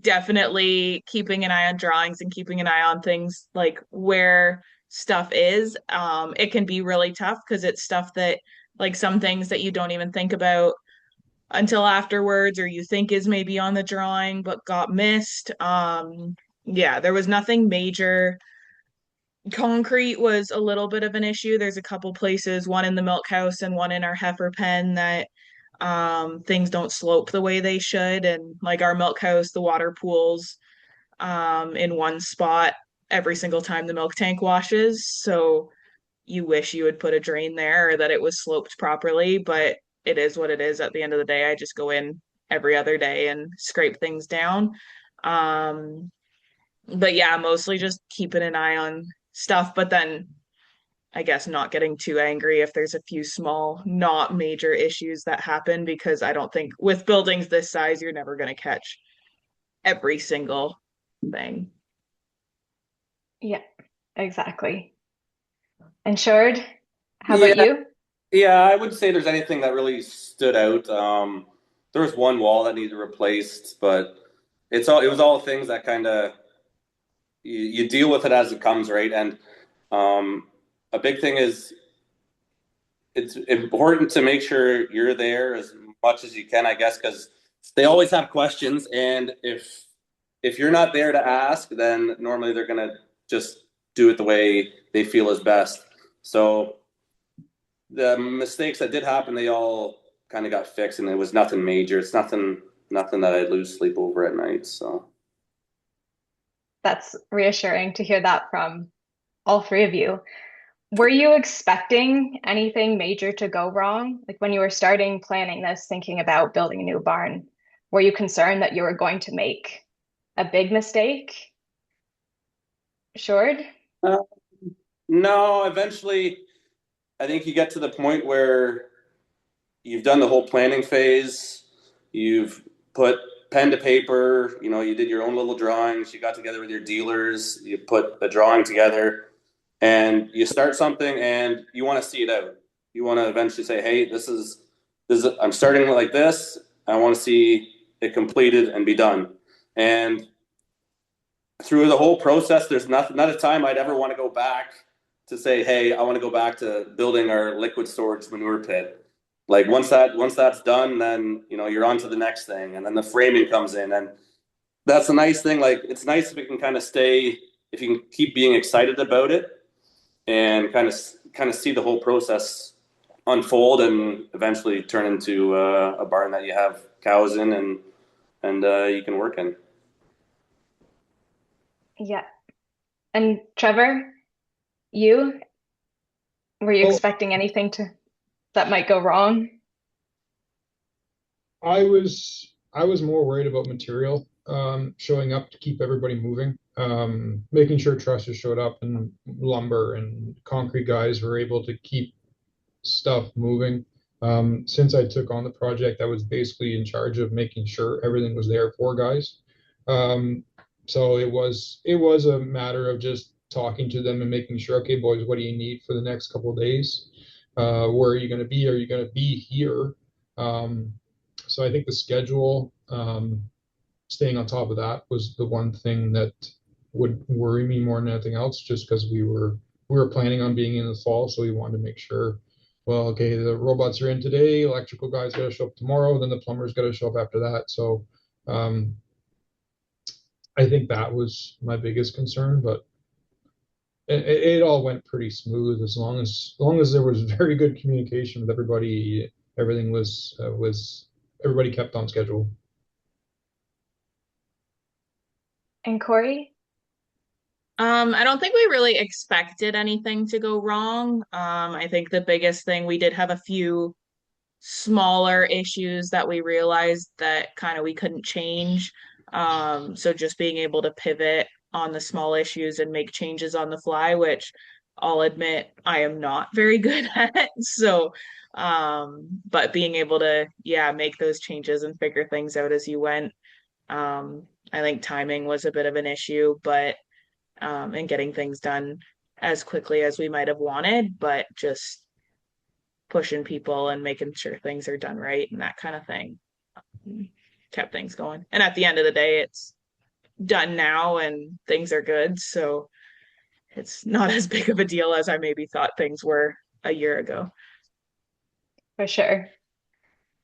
Speaker 4: definitely keeping an eye on drawings and keeping an eye on things like where stuff is. It can be really tough because it's stuff that, like, some things that you don't even think about until afterwards, or you think is maybe on the drawing but got missed. Yeah, there was nothing major. Concrete was a little bit of an issue. There's a couple places, one in the milk house and one in our heifer pen, that things don't slope the way they should. And like our milk house, the water pools in one spot every single time the milk tank washes. So you wish you would put a drain there or that it was sloped properly, but it is what it is. At the end of the day, I just go in every other day and scrape things down. Um, but yeah, mostly just keeping an eye on stuff, but then I guess not getting too angry if there's a few small, not major issues that happen, because I don't think with buildings this size, you're never going to catch every single thing.
Speaker 1: Yeah, exactly. And Sjoerd, how
Speaker 5: Yeah,
Speaker 1: about you?
Speaker 5: yeah, I would say there's anything that really stood out. There was one wall that needed replaced, but it was all things that kind of you deal with it as it comes, right? And a big thing is it's important to make sure you're there as much as you can, I guess, because they always have questions, and if you're not there to ask, then normally they're gonna just do it the way they feel is best. So the mistakes that did happen, they all kind of got fixed, and it was nothing major. It's nothing that I'd lose sleep over at night. So
Speaker 1: That's reassuring to hear that from all three of you. Were you expecting anything major to go wrong? Like when you were starting planning this, thinking about building a new barn, were you concerned that you were going to make a big mistake? Sjoerd?
Speaker 5: uh, no, eventually I think you get to the point where you've done the whole planning phase. You've put pen to paper, you did your own little drawings. You got together with your dealers, you put a drawing together, and you start something and you want to see it out. You want to eventually say, hey, this is I'm starting like this. I want to see it completed and be done. And through the whole process, there's not a time I'd ever want to go back to say, hey, I want to go back to building our liquid storage manure pit. Like once that's done, then you're on to the next thing, and then the framing comes in, and that's a nice thing. Like it's nice if it can kind of stay, if you can keep being excited about it, and kind of see the whole process unfold, and eventually turn into a barn that you have cows in and you can work in.
Speaker 1: Yeah. And Trevor, you? Were you
Speaker 3: Oh,
Speaker 1: expecting anything that might go wrong?
Speaker 3: I was more worried about material showing up to keep everybody moving, making sure trusses showed up and lumber and concrete guys were able to keep stuff moving. Since I took on the project, I was basically in charge of making sure everything was there for guys. Um, so it was a matter of just talking to them and making sure, okay, boys, what do you need for the next couple of days? Where are you going to be? Are you going to be here? Um, so I think the schedule, staying on top of that was the one thing that would worry me more than anything else, just because we were planning on being in the fall, so we wanted to make sure, well, okay, the robots are in today, electrical guys got to show up tomorrow, then the plumbers got to show up after that. So um, I think that was my biggest concern, but it all went pretty smooth as long as there was very good communication with everybody. Everything was everybody kept on schedule.
Speaker 1: And Kori?
Speaker 4: I don't think we really expected anything to go wrong. I think the biggest thing, we did have a few smaller issues that we realized that kind of we couldn't change. So just being able to pivot on the small issues and make changes on the fly, which I'll admit I am not very good at. So, but being able to, yeah, make those changes and figure things out as you went. I think timing was a bit of an issue, but and getting things done as quickly as we might have wanted, but just pushing people and making sure things are done right and that kind of thing kept things going. And at the end of the day, it's done now and things are good. So it's not as big of a deal as I maybe thought things were a year ago.
Speaker 1: For sure.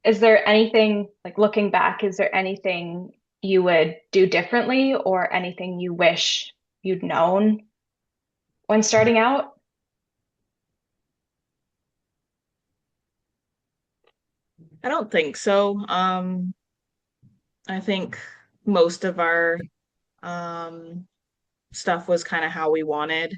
Speaker 1: Is there anything, like looking back, is there anything you would do differently or anything you wish you'd known when starting out?
Speaker 4: I don't think so. I think most of our um, stuff was kind of how we wanted.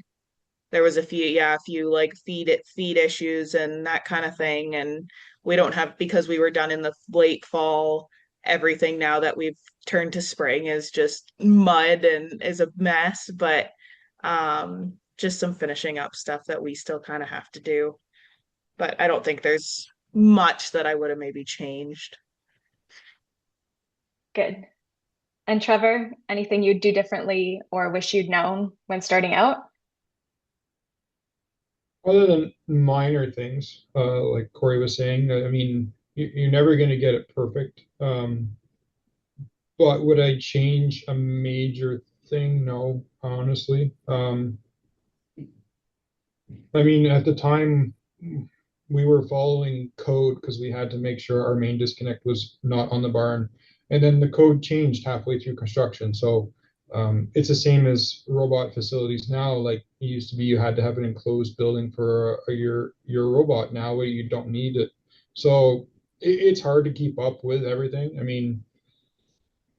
Speaker 4: There was a few like feed issues and that kind of thing. And we don't have, because we were done in the late fall, everything now that we've turned to spring is just mud and is a mess. But just some finishing up stuff that we still kind of have to do. But I don't think there's much that I would have maybe changed.
Speaker 1: Good. And Trevor, anything you'd do differently or wish you'd known when starting out?
Speaker 3: Other than minor things, like Kori was saying, I mean, you're never going to get it perfect. But would I change a major thing? No, honestly. I mean, at the time, we were following code because we had to make sure our main disconnect was not on the barn. And then the code changed halfway through construction. So it's the same as robot facilities now. Like it used to be, you had to have an enclosed building for your robot. Now you don't need it. So it's hard to keep up with everything. I mean,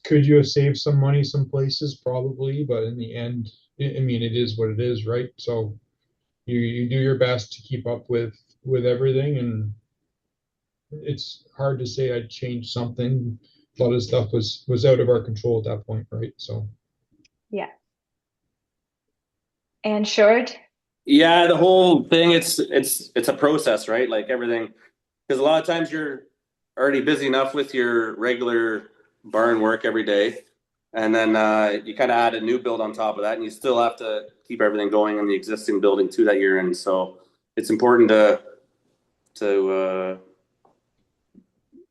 Speaker 3: could you have saved some money some places? Probably, but in the end, I mean, it is what it is, right? So you do your best to keep up with everything, and it's hard to say I'd change something. A lot of stuff was out of our control at that point, right? So
Speaker 1: Yeah. And Sjoerd?
Speaker 5: Yeah, the whole thing, it's a process, right? Like everything, because a lot of times you're already busy enough with your regular barn work every day, and then you kind of add a new build on top of that, and you still have to keep everything going in the existing building too that you're in. So it's important to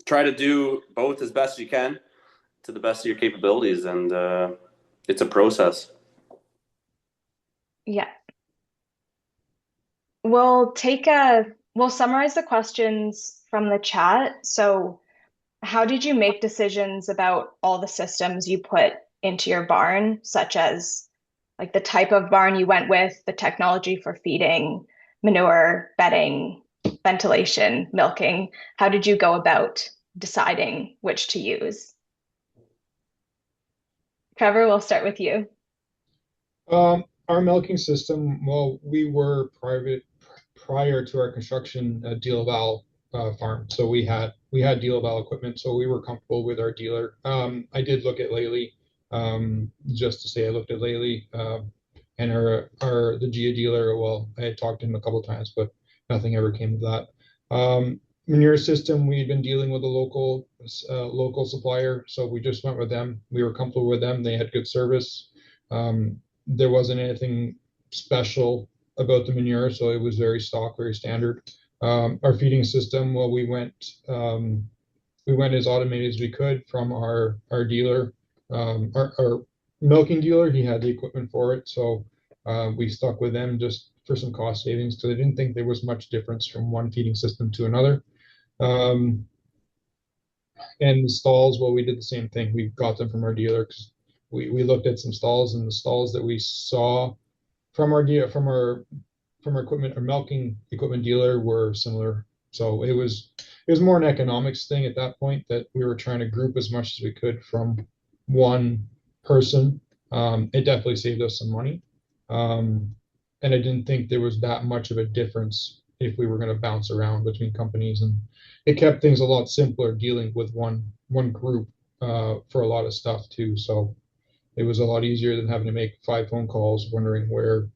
Speaker 5: try to do both as best you can to the best of your capabilities, and it's a process.
Speaker 1: Yeah. We'll summarize the questions from the chat. So, how did you make decisions about all the systems you put into your barn, such as like the type of barn you went with, the technology for feeding, manure, bedding, ventilation, milking? How did you go about deciding which to use? Trevor, we'll start with you.
Speaker 3: our milking system, well, we were prior to our construction at De Laval farm. So we had De Laval equipment, so we were comfortable with our dealer. I did look at Lely, just to say I looked at Lely, and the Gia dealer. Well, I had talked to him a couple of times, but nothing ever came of that. Manure system, we'd been dealing with a local supplier, so we just went with them. We were comfortable with them. They had good service. There wasn't anything special about the manure, so it was very stock, very standard. Our feeding system, well, we went as automated as we could from our dealer, our milking dealer. He had the equipment for it, so we stuck with them just for some cost savings, because I didn't think there was much difference from one feeding system to another. And the stalls, well, we did the same thing. We got them from our dealer, because we looked at some stalls, and the stalls that we saw from our equipment, our milking equipment dealer, were similar. So it was more an economics thing at that point, that we were trying to group as much as we could from one person. It definitely saved us some money. And I didn't think there was that much of a difference if we were going to bounce around between companies, and it kept things a lot simpler dealing with one group for a lot of stuff too. So it was a lot easier than having to make 5 phone calls wondering where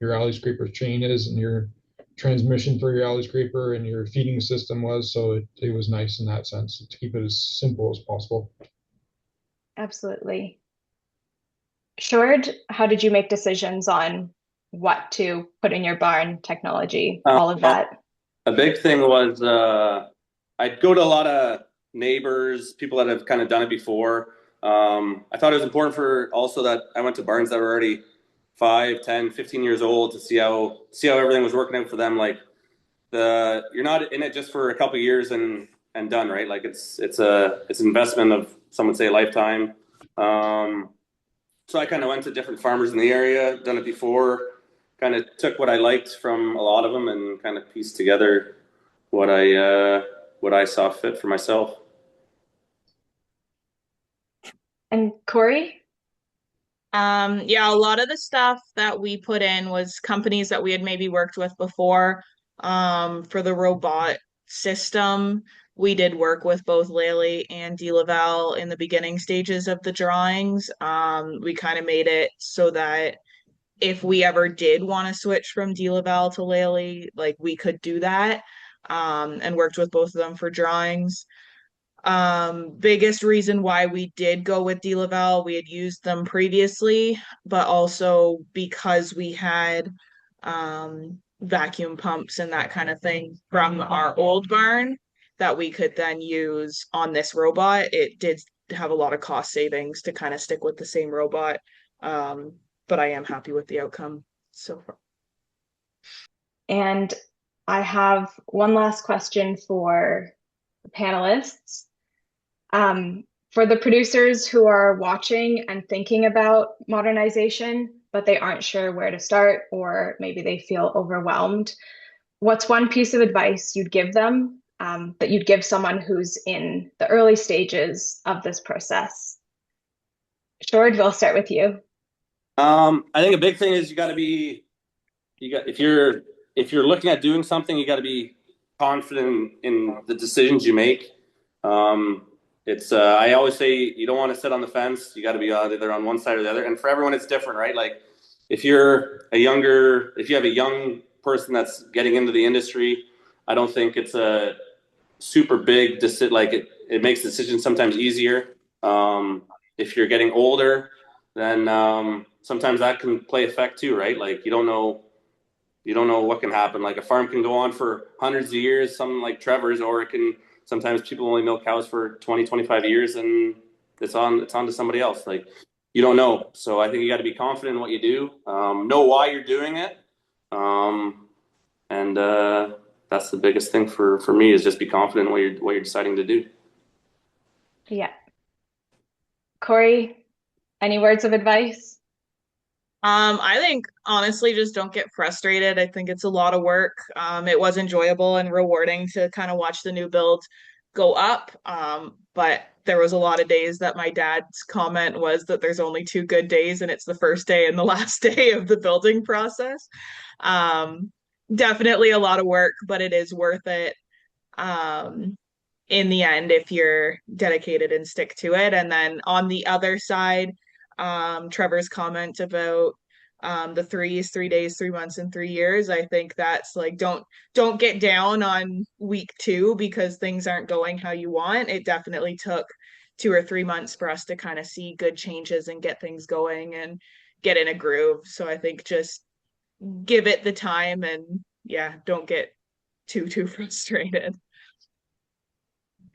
Speaker 3: your alley scraper chain is and your transmission for your alley scraper and your feeding system was. So it was nice in that sense to keep it as simple as possible.
Speaker 1: Absolutely. Sjoerd, how did you make decisions on what to put in your barn, technology, all of that?
Speaker 5: A big thing was I'd go to a lot of neighbors, people that have kind of done it before. I thought it was important for also that I went to barns that were already 5, 10, 15 years old to see how everything was working out for them. Like you're not in it just for a couple of years and done, right? Like it's an investment of, some would say, a lifetime. So I kind of went to different farmers in the area, done it before, kind of took what I liked from a lot of them and kind of pieced together what I saw fit for myself.
Speaker 1: And Kori?
Speaker 4: Yeah, a lot of the stuff that we put in was companies that we had maybe worked with before. For the robot system, we did work with both Lely and De Laval in the beginning stages of the drawings. We kind of made it so that if we ever did want to switch from De Laval to Lely, like we could do that, and worked with both of them for drawings. Biggest reason why we did go with De Laval, we had used them previously, but also because we had vacuum pumps and that kind of thing from our old barn that we could then use on this robot. It did have a lot of cost savings to kind of stick with the same robot. But I am happy with the outcome so far.
Speaker 1: And I have one last question for the panelists. For the producers who are watching and thinking about modernization, but they aren't sure where to start, or maybe they feel overwhelmed, what's one piece of advice you'd give them, that you'd give someone who's in the early stages of this process? Sjoerd, we'll start with you.
Speaker 5: I think a big thing is if you're looking at doing something, you got to be confident in the decisions you make. I always say you don't want to sit on the fence. You got to be either on one side or the other. And for everyone, it's different, right? Like if you have a young person that's getting into the industry, I don't think it's a super big decision. Like it makes decisions sometimes easier. If you're getting older, then sometimes that can play effect too, right? Like you don't know what can happen. Like a farm can go on for hundreds of years, something like Trevor's, or sometimes people only milk cows for 20, 25 years and it's on to somebody else. Like you don't know. So I think you got to be confident in what you do, know why you're doing it. And that's the biggest thing for me, is just be confident in what you're deciding to do.
Speaker 1: Yeah. Kori, any words of advice?
Speaker 4: I think honestly, just don't get frustrated. I think it's a lot of work. It was enjoyable and rewarding to kind of watch the new build go up. But there was a lot of days that my dad's comment was that there's only 2 good days, and it's the first day and the last day of the building process. definitely a lot of work, but it is worth it. Um, in the end if you're dedicated and stick to it. And then on the other side, Trevor's comment about the 3 days, 3 months, and 3 years. I think that's like don't get down on week 2 because things aren't going how you want. It definitely took 2 or 3 months for us to kind of see good changes and get things going and get in a groove. So I think just give it the time and yeah, don't get too frustrated.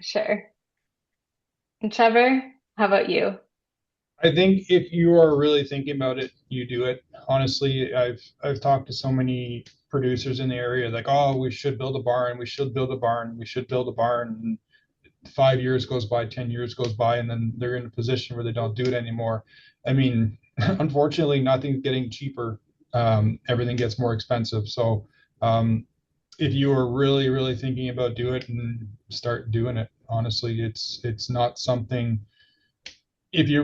Speaker 1: Sure. And Trevor, how about you?
Speaker 3: I think if you are really thinking about it, you do it. Honestly, I've talked to so many producers in the area like, oh, we should build a barn, we should build a barn, we should build a barn. And 5 years goes by, 10 years goes by, and then they're in a position where they don't do it anymore. I mean, unfortunately, nothing's getting cheaper. Everything gets more expensive. So if you are really, really thinking about do it and start doing it, honestly, it's not something if you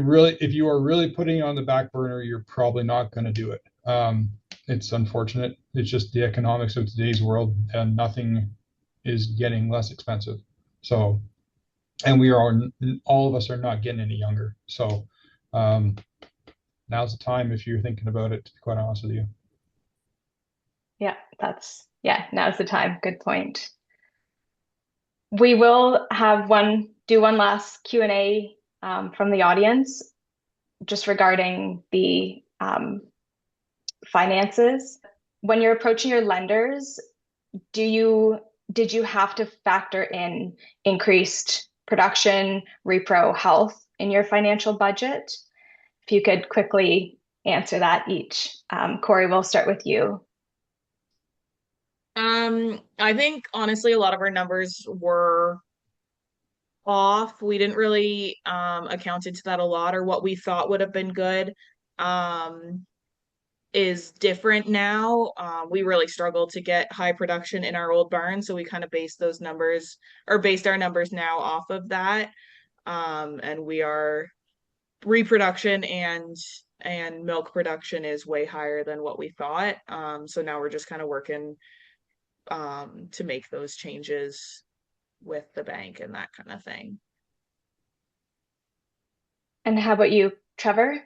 Speaker 3: are really putting it on the back burner, you're probably not going to do it. It's unfortunate. It's just the economics of today's world, and nothing is getting less expensive. So, and we are all of us are not getting any younger. So, now's the time if you're thinking about it. To be quite honest with you.
Speaker 1: Yeah, now's the time. Good point. We will have one last Q&A from the audience just regarding the finances. When you're approaching your lenders, did you have to factor in increased production, repro, health in your financial budget? If you could quickly answer that each. Kori, we'll start with you.
Speaker 4: I think honestly a lot of our numbers were off. We didn't really account into that a lot, or what we thought would have been good is different now. We really struggled to get high production in our old barn, so we kind of based our numbers now off of that. And we are reproduction and milk production is way higher than what we thought. So now we're just kind of working to make those changes with the bank and that kind of thing.
Speaker 1: And how about you, Trevor?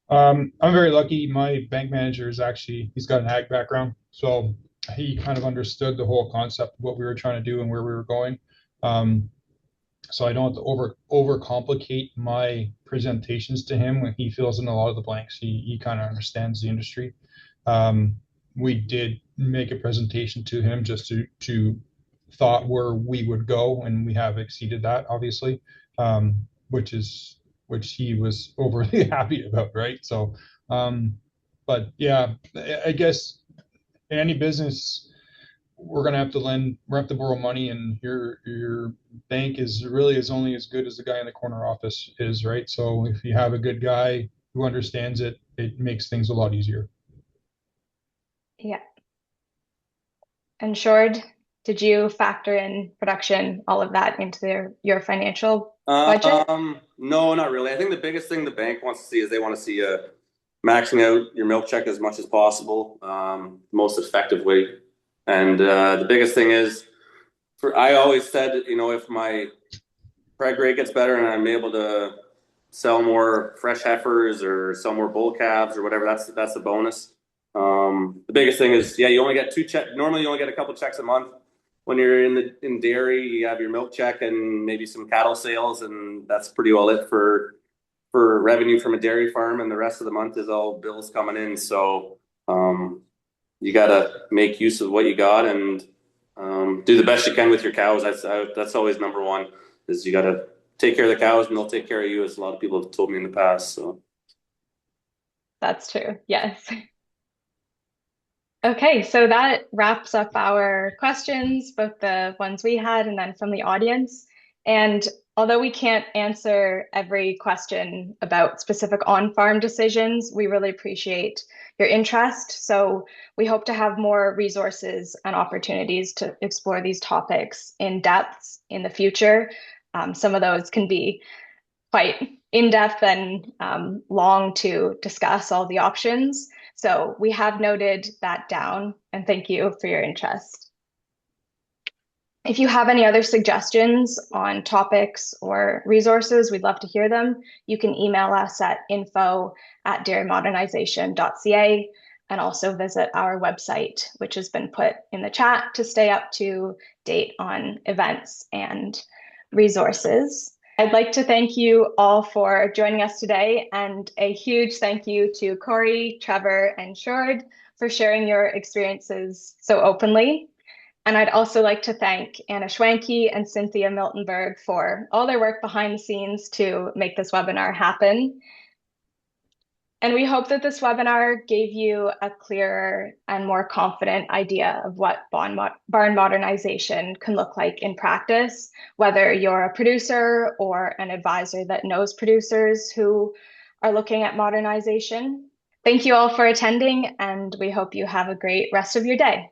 Speaker 3: I'm very lucky. My bank manager he's got an ag background, so he kind of understood the whole concept of what we were trying to do and where we were going. So I don't have to overcomplicate my presentations to him when he fills in a lot of the blanks. He kind of understands the industry. We did make a presentation to him just to thought where we would go, and we have exceeded that, obviously, which he was overly happy about, right? So, but yeah, I guess in any business, we're gonna have to borrow money, and your bank is only as good as the guy in the corner office is, right? So if you have a good guy who understands it, it makes things a lot easier.
Speaker 1: Yeah. And Sjoerd, did you factor in production, all of that into your financial budget?
Speaker 5: No, not really. I think the biggest thing the bank wants to see is they want to see maxing out your milk check as much as possible, most effective way. And the biggest thing is, I always said, if my preg rate gets better and I'm able to sell more fresh heifers or sell more bull calves or whatever, that's the bonus. The biggest thing is, you only get 2 checks. Normally, you only get a couple checks a month. When you're in dairy, you have your milk check and maybe some cattle sales, and that's pretty well it for revenue from a dairy farm. And the rest of the month is all bills coming in. So you got to make use of what you got and do the best you can with your cows. That's always number one. Is you got to take care of the cows, and they'll take care of you, as a lot of people have told me in the past. So
Speaker 1: that's true. Yes. Okay, so that wraps up our questions, both the ones we had and then from the audience. And although we can't answer every question about specific on-farm decisions, we really appreciate your interest. So we hope to have more resources and opportunities to explore these topics in depth in the future. Some of those can be quite in-depth and long to discuss all the options. So we have noted that down, and thank you for your interest. If you have any other suggestions on topics or resources, we'd love to hear them. You can email us at info@dairymodernization.ca and also visit our website, which has been put in the chat to stay up to date on events and resources. I'd like to thank you all for joining us today, and a huge thank you to Kori, Trevor, and Sjoerd for sharing your experiences so openly. And I'd also like to thank Anna Schwanke and Cynthia Miltenberg for all their work behind the scenes to make this webinar happen. And we hope that this webinar gave you a clearer and more confident idea of what barn modernization can look like in practice, whether you're a producer or an advisor that knows producers who are looking at modernization. Thank you all for attending, and we hope you have a great rest of your day.